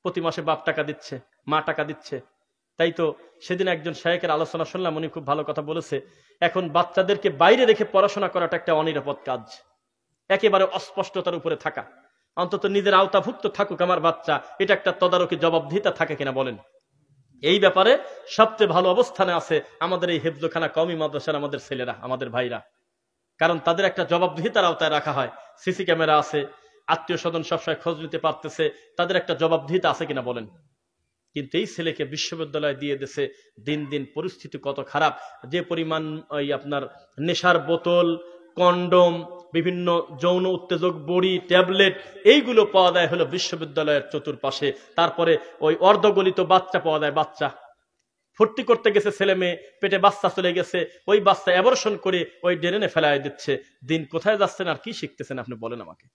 প্রতি মাসে বাপ টাকা দিচ্ছে, মা টাকা দিচ্ছে। তাই তো সেদিন একজন শায়েখের আলোচনা শুনলাম, উনি খুব ভালো কথা বলেছে, এখন বাচ্চাদেরকে বাইরে রেখে পড়াশোনা করাটা একটা অনিরাপদ কাজ, একেবারে অস্পষ্টতার উপরে থাকা। অন্তত নিজের আওতাভুক্ত থাকুক আমার বাচ্চা, এটা একটা তদারকি জবাবদিহিতা থাকে কিনা বলেন? এই ব্যাপারে সবচেয়ে ভালো অবস্থানে আছে আমাদের এই হেফজখানা কওমি মাদ্রাসার আমাদের ছেলেরা, আমাদের ভাইরা, কারণ তাদের একটা জবাবদিহিতার আওতায় রাখা হয়। সিসি ক্যামেরা আছে, আত্মীয় স্বজন সবসময় খোঁজ নিতে পারতেছে, তাদের একটা জবাবদিহিতা আছে কিনা বলেন? কিন্তু এই ছেলেকে বিশ্ববিদ্যালয়ে দিয়ে দিয়েছে। দিন দিন পরিস্থিতি কত খারাপ, যে পরিমাণ ওই আপনার নেশার বোতল, কন্ডম, বিভিন্ন যৌন উত্তেজক বড়ি, ট্যাবলেট, এইগুলো পাওয়া যায় হলো বিশ্ববিদ্যালয়ের চতুর্পাশে। তারপরে ওই অর্ধগলিত বাচ্চা পাওয়া যায়, বাচ্চা ফুর্তি করতে গেছে, ছেলে মেয়ে, পেটে বাচ্চা চলে গেছে, ওই বাচ্চা অ্যাবর্শন করে ওই ড্রেনে ফেলায় দিচ্ছে। দিন কোথায় যাচ্ছেন আর কি শিখতেছেন আপনি বলেন আমাকে?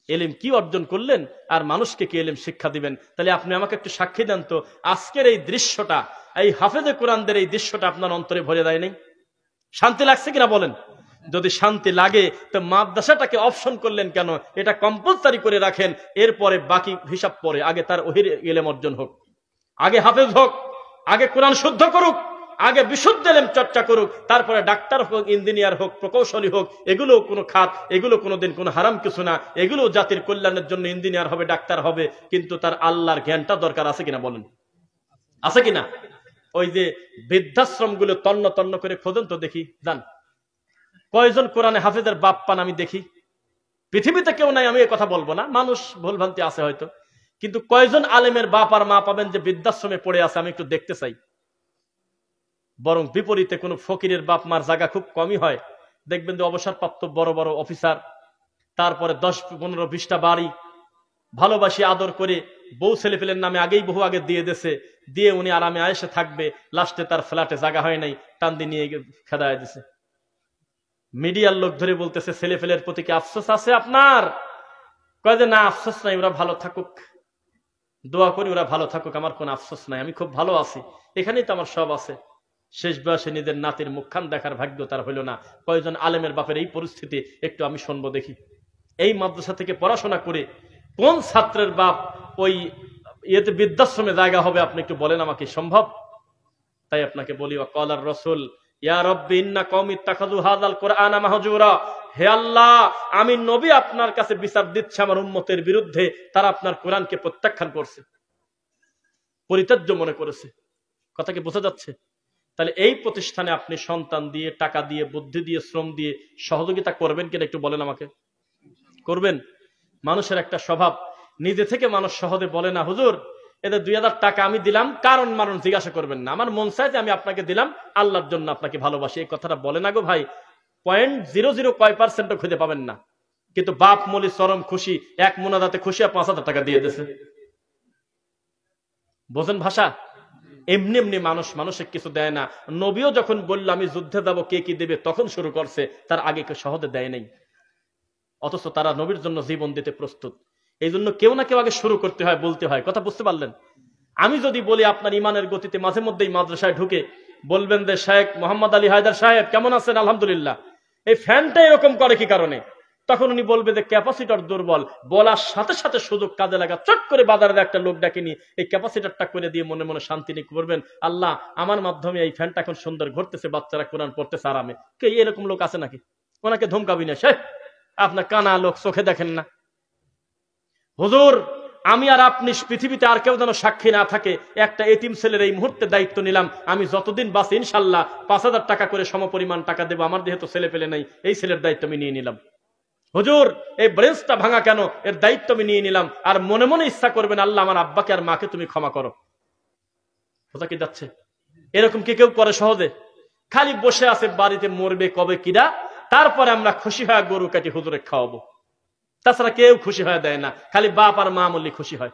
এলিম কি অর্জন করলেন আর মানুষকে কি এলিম শিক্ষা দিবেন? তাহলে আপনি আমাকে একটু সাক্ষী দেন তো, আজকের এই দৃশ্যটা, এই হাফেজে কোরআনদের এই দৃশ্যটা আপনার অন্তরে ভরে দেয় নাই? শান্তি লাগছে কিনা বলেন? যদি শান্তি লাগে তো মাদ্রাসাটাকে অপশন করলেন কেন? এটা কম্পালসারি করে রাখেন, এরপরে বাকি হিসাব পরে। আগে তার ওহির ইলম অর্জন হোক, আগে হাফেজ হোক, আগে কোরআন শুদ্ধ করুক, আগে বিশুদ্ধ ইলম চর্চা করুক, তারপরে ডাক্তার হোক, ইঞ্জিনিয়ার হোক, প্রকৌশলী হোক, এগুলো কোনো খাত, এগুলো কোনোদিন কোনো হারাম কিছু না, এগুলো জাতির কল্যাণের জন্য ইঞ্জিনিয়ার হবে, ডাক্তার হবে, কিন্তু তার আল্লাহর জ্ঞানটা দরকার আছে কিনা বলেন, আছে কিনা? ওই যে বৃদ্ধাশ্রম গুলো তন্ন তন্ন করে খোঁজেন তো দেখি, যান কয়জন কোরআনে হাফেজের বাপ পান আমি দেখি। পৃথিবীতে কেউ নাই, আমি এ কথা বলবো না, মানুষ ভুলভ্রান্তি আছে হয়তো, কিন্তু কয়জন আলেমের বাপ আর মা পাবেন যে বৃদ্ধাশ্রমে পড়ে আছে, আমি একটু দেখতে চাই। বরং বিপরীতে কোন ফকিরের বাপ মার জায়গা খুব কমই হয়, দেখবেন যে অবসরপ্রাপ্ত বড় বড় অফিসার, তারপরে 10-15-20টা বাড়ি, ভালোবাসি আদর করে বউ ছেলে পেলের নামে আগেই বহু আগে দিয়ে দেছে, দিয়ে উনি আরামে আয়েসে থাকবে, লাস্টে তার ফ্ল্যাটে জায়গা হয় নাই, টান দিয়ে নিয়ে খেদায় দিছে। মিডিয়ার লোক ধরে বলতেছে ছেলে পেলের প্রতি কি আফসোস আছে আপনার? কয় যে না, আফসোস নাই, ওরা ভালো থাকুক, দোয়া করি ওরা ভালো থাকুক, আমার কোন আফসোস নাই, আমি খুব ভালো আছি, এখানেই তো আমার সব আছে। শেষ বয়সে নিজের নাতির মুখখান দেখার ভাগ্য তার হইল না। কয়জন আলেমের বাপের এই পরিস্থিতি একটু আমি শুনবো দেখি। এই মাদ্রাসা থেকে পড়াশোনা করে কোন ছাত্রের বাপ ওই ইয়েতে বৃদ্ধাশ্রমে জায়গা হবে, আপনি একটু বলেন আমাকে, সম্ভব? তাই আপনাকে বলি, ওয়াকালার রাসূল ইয়া রাব্বি ইন্না কওমি ইত্তাখাযু হাযাল কুরআনা মাহজুরা, হে আল্লাহ, আমি নবী আপনার কাছে বিচার দিচ্ছি আমার উম্মতের বিরুদ্ধে, তারা আপনার কোরআনকে প্রত্যাখ্যান করছে, পরিত্যাজ্য মনে করেছে। কথা কি বোঝা যাচ্ছে? তাহলে এই প্রতিষ্ঠানে আপনি সন্তান দিয়ে, টাকা দিয়ে, বুদ্ধি দিয়ে, শ্রম দিয়ে সহযোগিতা করবেন কিনা একটু বলেন আমাকে, করবেন? মানুষের একটা স্বভাব, নিজে থেকে মানুষ সহজে বলে না, হুজুর এদের 2000 টাকা আমি দিলাম, কারণ মারণ জিজ্ঞাসা করবেন না, আমার মন চায় যে আমি আপনাকে দিলাম, আল্লাহর জন্য আপনাকে ভালোবাসি, এই কথাটা বলে না গো ভাই। 0.00 কয় পার্সেন্টও খুঁজে পাবেন না, কিন্তু বাপ মলি চরম খুশি, এক মোনাজাতে খুশি, 5000 টাকা দিয়ে দিয়েছে। বোঝেন ভাষা? এমনি এমনি মানুষ মানুষের কিছু দেয় না। নবীও যখন বলল আমি যুদ্ধে যাব, কে কি দেবে, তখন শুরু করছে, তার আগে কেউ সহজে দেয় নাই, অথচ তারা নবীর জন্য জীবন দিতে প্রস্তুত। এই জন্য কেউ না কেউ আগে শুরু করতে হয়, বলতে হয়। কথা বুঝতে পারলেন? আমি যদি বলি আপনার ইমানের গতিতে মাঝে মধ্যেই মাদ্রাসায় ঢুকে বলবেন যে শেখ মোহাম্মদ আলী হায়দার সাহেব কেমন আছেন, আলহামদুলিল্লাহ, এই ফ্যানটা এরকম করে কি কারণে, তখন উনি বলবে যে ক্যাপাসিটর দুর্বল। বলার সাথে সাথে সুযোগ কাজে লাগা, চট করে বাজারের একটা লোক ডাকেনি এই ক্যাপাসিটরটা করে দিয়ে মনে মনে শান্তি নিয়ে করবেন, আল্লাহ আমার মাধ্যমে এই ফ্যানটা এখন সুন্দর ঘুরতেছে, বাচ্চারা কোরআন পড়তেছে আরামে। কে এরকম লোক আছে নাকি? ওনাকে ধমকাবি না, শেখ আপনার কানা লোক, চোখে দেখেন না? হুজুর আমি আর আপনি পৃথিবীতে আর কেউ যেন সাক্ষী না থাকে, একটা এতিম ছেলের এই মুহূর্তে দায়িত্ব নিলাম, আমি যতদিন বাঁচি ইনশাল্লাহ 5000 টাকা করে সমপরিমাণ টাকা দেবো, আমার যেহেতু ছেলে পেলে নাই, এই ছেলের দায়িত্ব আমি নিয়ে নিলাম। হুজুর এই ব্রেঞ্চটা ভাঙা কেন, এর দায়িত্ব আমি নিয়ে নিলাম, আর মনে মনে ইচ্ছা করবেন আল্লাহ আমার আব্বাকে আর মাকে তুমি ক্ষমা করো। কথা কি যাচ্ছে? এরকম কি কেউ করে সহজে? খালি বসে আছে বাড়িতে, মরবে কবে কিরা, তারপরে আমরা খুশি হয়ে গরু কাটি হুজুরে খাওয়াবো, তাছাড়া কেউ খুশি হয়ে দেয় না, খালি বাপ আর মা মল্লি খুশি হয়।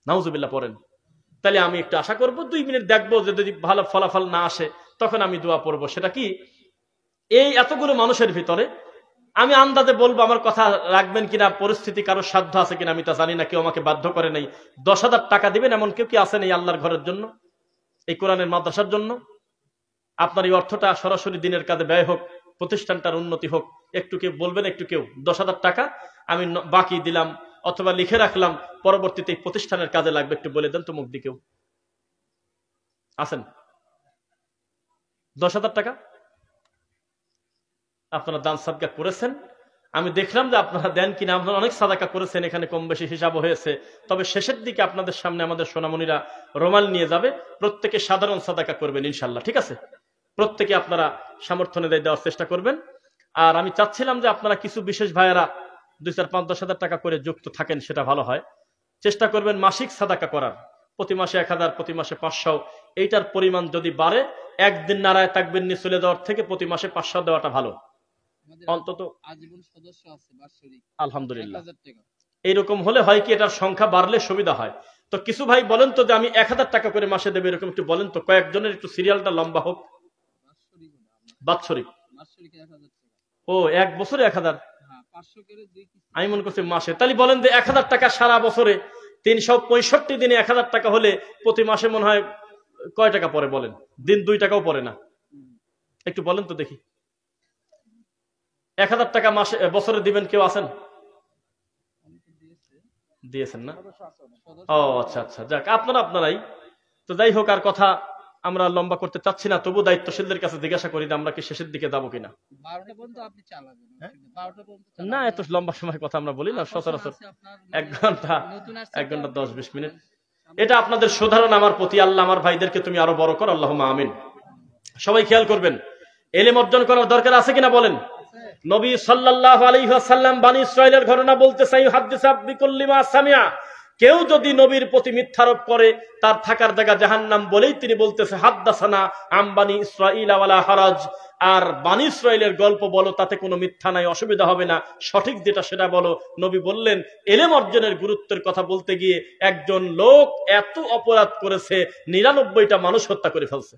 নাউজুবিল্লাহ পড়েন। তাহলে আমি একটু আশা করবো, 2 মিনিট দেখবো, যে যদি ভালো ফলাফল না আসে তখন আমি দোয়া পড়বো। সেটা কি, এই এতগুলো মানুষের ভিতরে আমি আন্দাজে বলবো, আমার কথা রাখবেন কিনা, পরিস্থিতি কারোর সাধ্য আছে কিনা আমি তা জানি না, কেউ আমাকে বাধ্য করে নাই। 10,000 টাকা দিবেন এমন কেউ কি আছে নেই আল্লাহর ঘরের জন্য, এই কোরআনের মাদ্রাসার জন্য? আপনার এই অর্থটা সরাসরি দিনের কাজে ব্যয় হোক, প্রতিষ্ঠানটার উন্নতি হোক। একটু কেউ বলবেন, একটু কেউ 10,000 টাকা আমি বাকি দিলাম অথবা লিখে রাখলাম, পরবর্তীতে এই প্রতিষ্ঠানের কাজে লাগবে, একটু বলে দেন তো মুখ দিয়ে। কেউ আছেন? 10,000 টাকা আপনারা দান সাদকা করেছেন, আমি দেখলাম যে আপনারা দেন কিনা। আপনারা অনেক সাদাকা করেছেন, এখানে কম বেশি হিসাবও হয়েছে। তবে শেষের দিকে আপনাদের সামনে আমাদের সোনামণিরা রোমাল নিয়ে যাবে, প্রত্যেকে সাধারণ সাদাকা করবেন ইনশাল্লাহ, ঠিক আছে? প্রত্যেকে আপনারা সামর্থ্য অনুযায়ী দেওয়ার চেষ্টা করবেন। আর আমি চাচ্ছিলাম যে আপনারা কিছু বিশেষ ভাইয়েরা 2, 4, 5, 10,000 টাকা করে যুক্ত থাকেন, সেটা ভালো হয়। চেষ্টা করবেন মাসিক সাদাকা করার, প্রতি মাসে 1000, প্রতি মাসে 500। এইটার পরিমাণ যদি বাড়ে, একদিন নারায় তাকবীর নিয়ে চলে যাওয়ার থেকে প্রতি মাসে 500 দেওয়াটা ভালো। অন্তত আজীবন সদস্য আছে বাৎসরিক, আলহামদুলিল্লাহ। এইরকম হলে হয় কি, এটার সংখ্যা বাড়লে সুবিধা হয়। তো কিছু ভাই বলেন তো যে আমি 1000 টাকা করে মাসে দেবে, এরকম একটু বলেন তো, কয়েকজনের একটু সিরিয়ালটা লম্বা হোক। বাৎসরিক? ও, 1 বছরে 1000? আমি মনে করছি মাসে। তাহলে বলেন যে 1000 টাকা সারা বছরে 365 দিনে 1000 টাকা হলে প্রতি মাসে মনে হয় কয় টাকা পরে বলেন? দিন 2 টাকাও পরে না। একটু বলেন তো দেখি। 1000 টাকা মাসে বছরে দিবেন, কেউ আছেন? দিয়েছেন না? ও আচ্ছা আচ্ছা, যাক আপনারাই তো। যাই হোক, আর কথা আমরা লম্বা করতে চাচ্ছি না, তবু দায়িত্বশীলদের কাছে জিজ্ঞাসা করি আমরা কি শেষের দিকে যাবো কিনা। না, এত লম্বা সময় কথা আমরা বলি না, সচরাচর 1 ঘন্টা 10-20 মিনিট। এটা আপনাদের সুধারণ আমার প্রতি। আল্লাহ আমার ভাইদেরকে তুমি আরো বড় কর, আল্লাহুম্মা আমিন। সবাই খেয়াল করবেন, ইলম অর্জন করার দরকার আছে কিনা বলেন। নবী সাল্লাল্লাহু আলাইহি ওয়াসাল্লাম বনি ইসরাইলের ঘটনা বলতে চাই, হাদিসা বিকুল্লি মা সামিয়া। কেউ যদি নবীর প্রতি মিথ্যারোপ করে তার থাকার জায়গা জাহান্নাম বলেই তিনি বলতেছে হাদ্দাসানা আম বানি ইসরাইল ওয়ালা হারাজ। আর বানি ইসরাইলের গল্প বলো, তাতে কোনো মিথ্যা নাই, অসুবিধা হবে না, সঠিক যেটা সেটা বলো। নবী বললেন ইলম অর্জনের গুরুত্বের কথা বলতে গিয়ে একজন লোক এত অপরাধ করেছে, 99টা মানুষ হত্যা করে ফেলছে।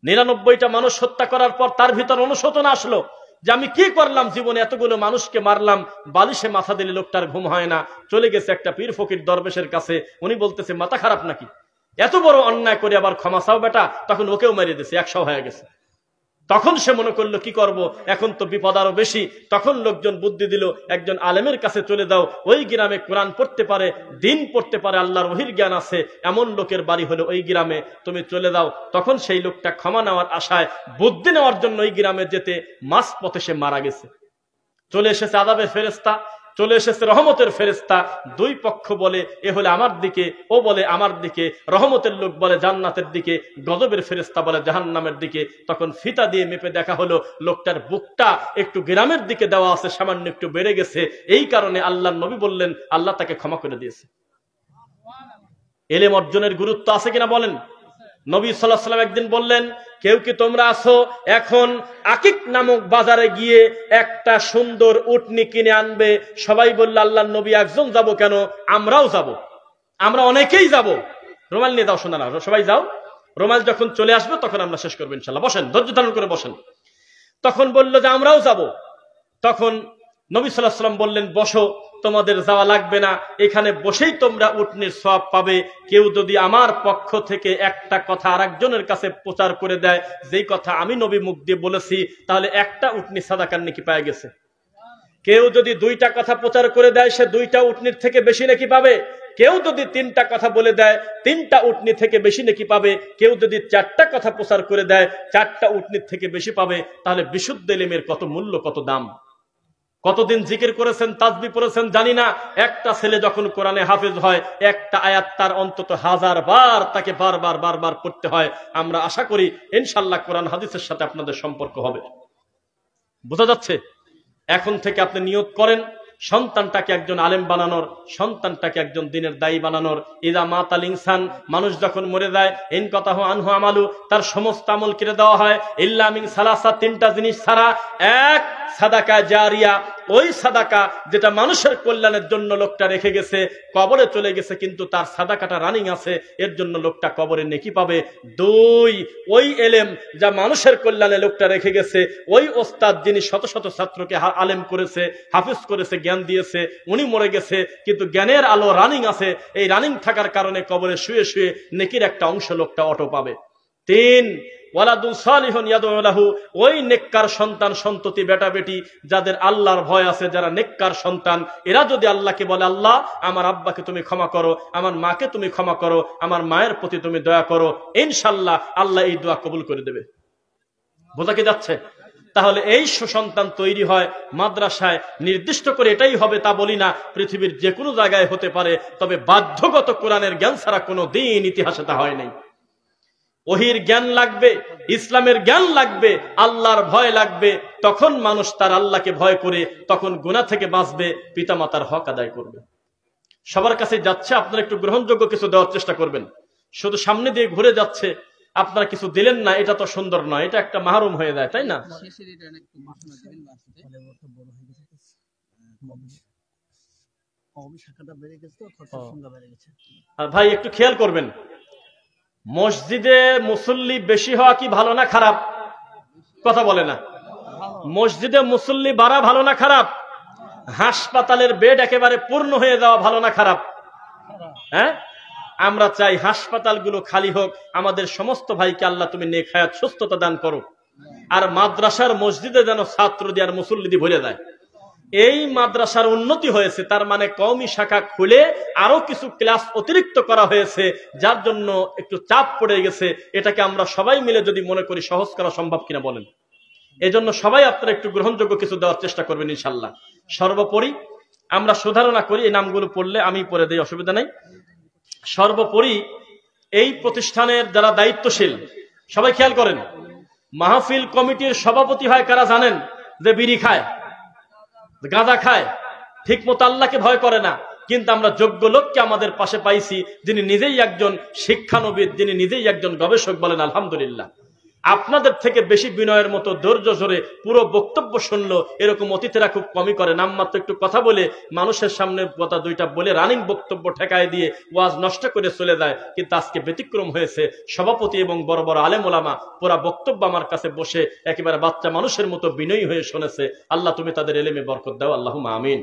99টা মানুষ হত্যা করার পর তার ভিতর অনুশোচনা আসলো যে আমি কি করলাম জীবনে, এতগুলো মানুষকে মারলাম। বালিশে মাথা দিলে লোকটার ঘুম হয় না, চলে গেছে একটা পীর ফকির দরবেশের কাছে। উনি বলতেছে মাথা খারাপ নাকি, এত বড় অন্যায় করে আবার ক্ষমা চাও বেটা। তখন ওকেও মেরে দিয়েছে, 100 হয়ে গেছে। তখন সে মনে করলো কি করব, এখন তো বিপদ আরো বেশি। তখন লোকজন বুদ্ধি দিল একজন আলেমের কাছে চলে দাও, ওই গ্রামে কোরআন পড়তে পারে, দিন পড়তে পারে, আল্লাহর ওহির জ্ঞান আছে, এমন লোকের বাড়ি হলো ওই গ্রামে, তুমি চলে দাও। তখন সেই লোকটা ক্ষমা নেওয়ার আশায় বুদ্ধি নেওয়ার জন্য ওই গ্রামে যেতে মাঝ পথে সে মারা গেছে। চলে এসেছে আযাবের ফেরেশতা, চলে এসেছে রহমতের ফেরেশতা। দুই পক্ষ বলে এ হলে আমার দিকে, ও বলে আমার দিকে, রহমতের লোক বলে জান্নাতের দিকে, গজবের ফেরেশতা বলে জাহান্নামের দিকে। তখন ফিতা দিয়ে মেপে দেখা হলো লোকটার বুকটা একটু গ্রামের দিকে দেওয়া আছে, সামান্য একটু বেড়ে গেছে। এই কারণে আল্লাহর নবী বললেন আল্লাহ তাকে ক্ষমা করে দিয়েছে। ইলম অর্জনের গুরুত্ব আছে কিনা বলেন। নবী সাল্লাল্লাহু আলাইহি ওয়াসাল্লাম একদিন বললেন, কেউ কি তোমরা আছো এখন আকিক নামক বাজারে গিয়ে একটা সুন্দর উটনি কিনে আনবে? সবাই বলল আল্লাহর নবী একজন যাব কেন, আমরাও যাব, আমরা অনেকেই যাব। রুমাল নিয়ে দাও, শোনা না, সবাই যাও। রুমাল যখন চলে আসবে তখন আমরা শেষ করবো ইনশাআল্লাহ, বসেন, ধৈর্য ধারণ করে বসেন। তখন বলল যে আমরাও যাব। তখন নবী সাল্লাল্লাহু আলাইহি ওয়াসাল্লাম বললেন বসো, তোমাদের যাওয়া লাগবে না, এখানে বসেই তোমরা উটনির সওয়াব পাবে। কেউ যদি আমার পক্ষ থেকে একটা কথা আরেকজনের কাছে প্রচার করে দেয়, যেই কথা আমি নবী মুখ দিয়ে বলেছি, তাহলে একটা উটনি সাদাকার নেকি পেয়ে গেছে। কেউ যদি 2টা কথা প্রচার করে দেয়, সে 2টা উটনির থেকে বেশি নেকি পাবে। কেউ যদি 3টা কথা বলে দেয়, 3টা উটনি থেকে বেশি নেকি পাবে। কেউ যদি 4টা কথা প্রচার করে দেয়, 4টা উটনির থেকে বেশি পাবে। তাহলে বিশুদ্ধ ইলমের কত মূল্য, কত দাম। কতদিন জিকির করেছেন, তাসবিহ পড়েছেন জানি না। একটা ছেলে যখন কোরআনে হাফেজ হয়, একটা আয়াত তার অন্তত 1000 বার তাকে বারবার পড়তে হয়। আমরা আশা করি ইনশাআল্লাহ কোরআন হাদিসের সাথে আপনাদের সম্পর্ক হবে। বোঝা যাচ্ছে? এখন থেকে আপনি নিয়ত করেন সন্তানটাকে একজন আলেম বানানোর, সন্তানটাকে একজন দিনের দায়ী বানানোর। ইদা মাতাল ইনসান, মানুষ যখন মরে যায়, ইনকাতাহু আনহু আমালু, তার সমস্ত আমল কেটে দেওয়া হয়, ইল্লা মিন সালাসা, 3টা জিনিস ছাড়া। এক, সাদাকা জারিয়া, ওই সাদাকা যেটা মানুষের কল্যাণের জন্য লোকটা রেখে গেছে, কবরে চলে গেছে কিন্তু তার সাদাকাটা রানিং আছে, এর জন্য লোকটা কবরে নেকি পাবে। 2, ওই এলেম যা মানুষের কল্যাণে লোকটা রেখে গেছে, ওই ওস্তাদ যিনি শত শত ছাত্রকে আলেম করেছে, হাফেজ করেছে, জ্ঞান দিয়েছে, উনি মরে গেছে কিন্তু জ্ঞানের আলো রানিং আছে। এই রানিং থাকার কারণে কবরে শুয়ে শুয়ে নেকির একটা অংশ লোকটা অটো পাবে। 3, ওয়ালাদুন সালিহুন ইয়াদউ লাহু, ওই নেককার সন্তান সন্ততি বেটা বেটি যাদের আল্লাহর ভয় আছে, যারা নেককার সন্তান, এরা যদি আল্লাহকে বলে আল্লাহ আমার আব্বাকে তুমি ক্ষমা করো, আমার মাকে তুমি ক্ষমা করো, আমার মায়ের প্রতি তুমি দয়া করো, ইনশাআল্লাহ আল্লাহ এই দোয়া কবুল করে দেবে। বোঝা কি যাচ্ছে? তাহলে এই সুসন্তান তৈরি হয় মাদ্রাসায়। নির্দিষ্ট করে এটাই হবে তা বলি না, পৃথিবীর যে কোনো জায়গায় হতে পারে, তবে বাধ্যগত কোরআনের জ্ঞান ছাড়া কোনো দিন ইতিহাসে তা হয় নাই। ওহির জ্ঞান লাগবে, ইসলামের জ্ঞান লাগবে, আল্লাহর ভয় লাগবে। তখন মানুষ তার আল্লাহকে ভয় করে তখন গুনাহ থেকে বাঁচবে, পিতামাতার হক আদায় করবে। সবার কাছে যাচ্ছে, আপনারা একটু গ্রহণযোগ্য কিছু দেওয়ার চেষ্টা করবেন। শুধু সামনে দিয়ে ঘুরে যাচ্ছে, আপনারা কিছু দিলেন না, এটা তো সুন্দর নয়, এটা একটা মাহরুম হয়ে যায়, তাই না? আর ভাই একটু খেয়াল করবেন, মসজিদে মুসল্লি বেশি হওয়া কি ভালো না খারাপ? কথা বলে না। মসজিদে মুসল্লি বাড়া ভালো না খারাপ? হাসপাতালের বেড একেবারে পূর্ণ হয়ে যাওয়া ভালো না খারাপ? হ্যাঁ, আমরা চাই হাসপাতালগুলো খালি হোক। আমাদের সমস্ত ভাইকে আল্লাহ তুমি নেক হায়াত সুস্থতা দান করো। আর মাদ্রাসার মসজিদে যেন ছাত্র দিয়ে আর মুসল্লি দিয়ে ভরে যায়। এই মাদ্রাসার উন্নতি হয়েছে, তার মানে কওমি শাখা খুলে আরো কিছু ক্লাস অতিরিক্ত করা হয়েছে, যার জন্য একটু চাপ পড়ে গেছে। এটাকে আমরা সবাই মিলে যদি মনে করি সহজ করা সম্ভব কিনা বলেন? এই জন্য সবাই আপনারা একটু গ্রহণযোগ্য কিছু দেওয়ার চেষ্টা করবেন ইনশাল্লাহ। সর্বোপরি আমরা সুধারণা করি, এই নামগুলো পড়লে আমি পড়ে দিই, অসুবিধা নাই। সর্বোপরি এই প্রতিষ্ঠানের যারা দায়িত্বশীল সবাই খেয়াল করেন, মাহফিল কমিটির সভাপতি হয় কারা জানেন? যে বিড়ি খায়, গাঁজা খায়, ঠিক মতো আল্লাহকে ভয় করে না। কিন্তু আমরা যোগ্য লোককে আমাদের পাশে পাইছি, যিনি নিজেই একজন শিক্ষানবিদ, যিনি নিজেই একজন গবেষক, বলেন আলহামদুলিল্লাহ। আপনাদের থেকে বেশি বিনয়ের মতো ধৈর্য ধরে পুরো বক্তব্য শুনলো এরকম অতিথিরা খুব কমই করে। নামমাত্র একটু কথা বলে মানুষের সামনে কথা দুইটা বলে রানিং বক্তব্য ঠেকায় দিয়ে ওয়াজ নষ্ট করে চলে যায়। কিন্তু আজকে ব্যতিক্রম হয়েছে, সভাপতি এবং বড় বড় আলেম ওলামা পুরা বক্তব্য আমার কাছে বসে একেবারে বাচ্চা মানুষের মতো বিনয়ী হয়ে শুনেছে। আল্লাহ তুমি তাদের এলেমে বরকত দাও, আল্লাহুম্মা আমিন।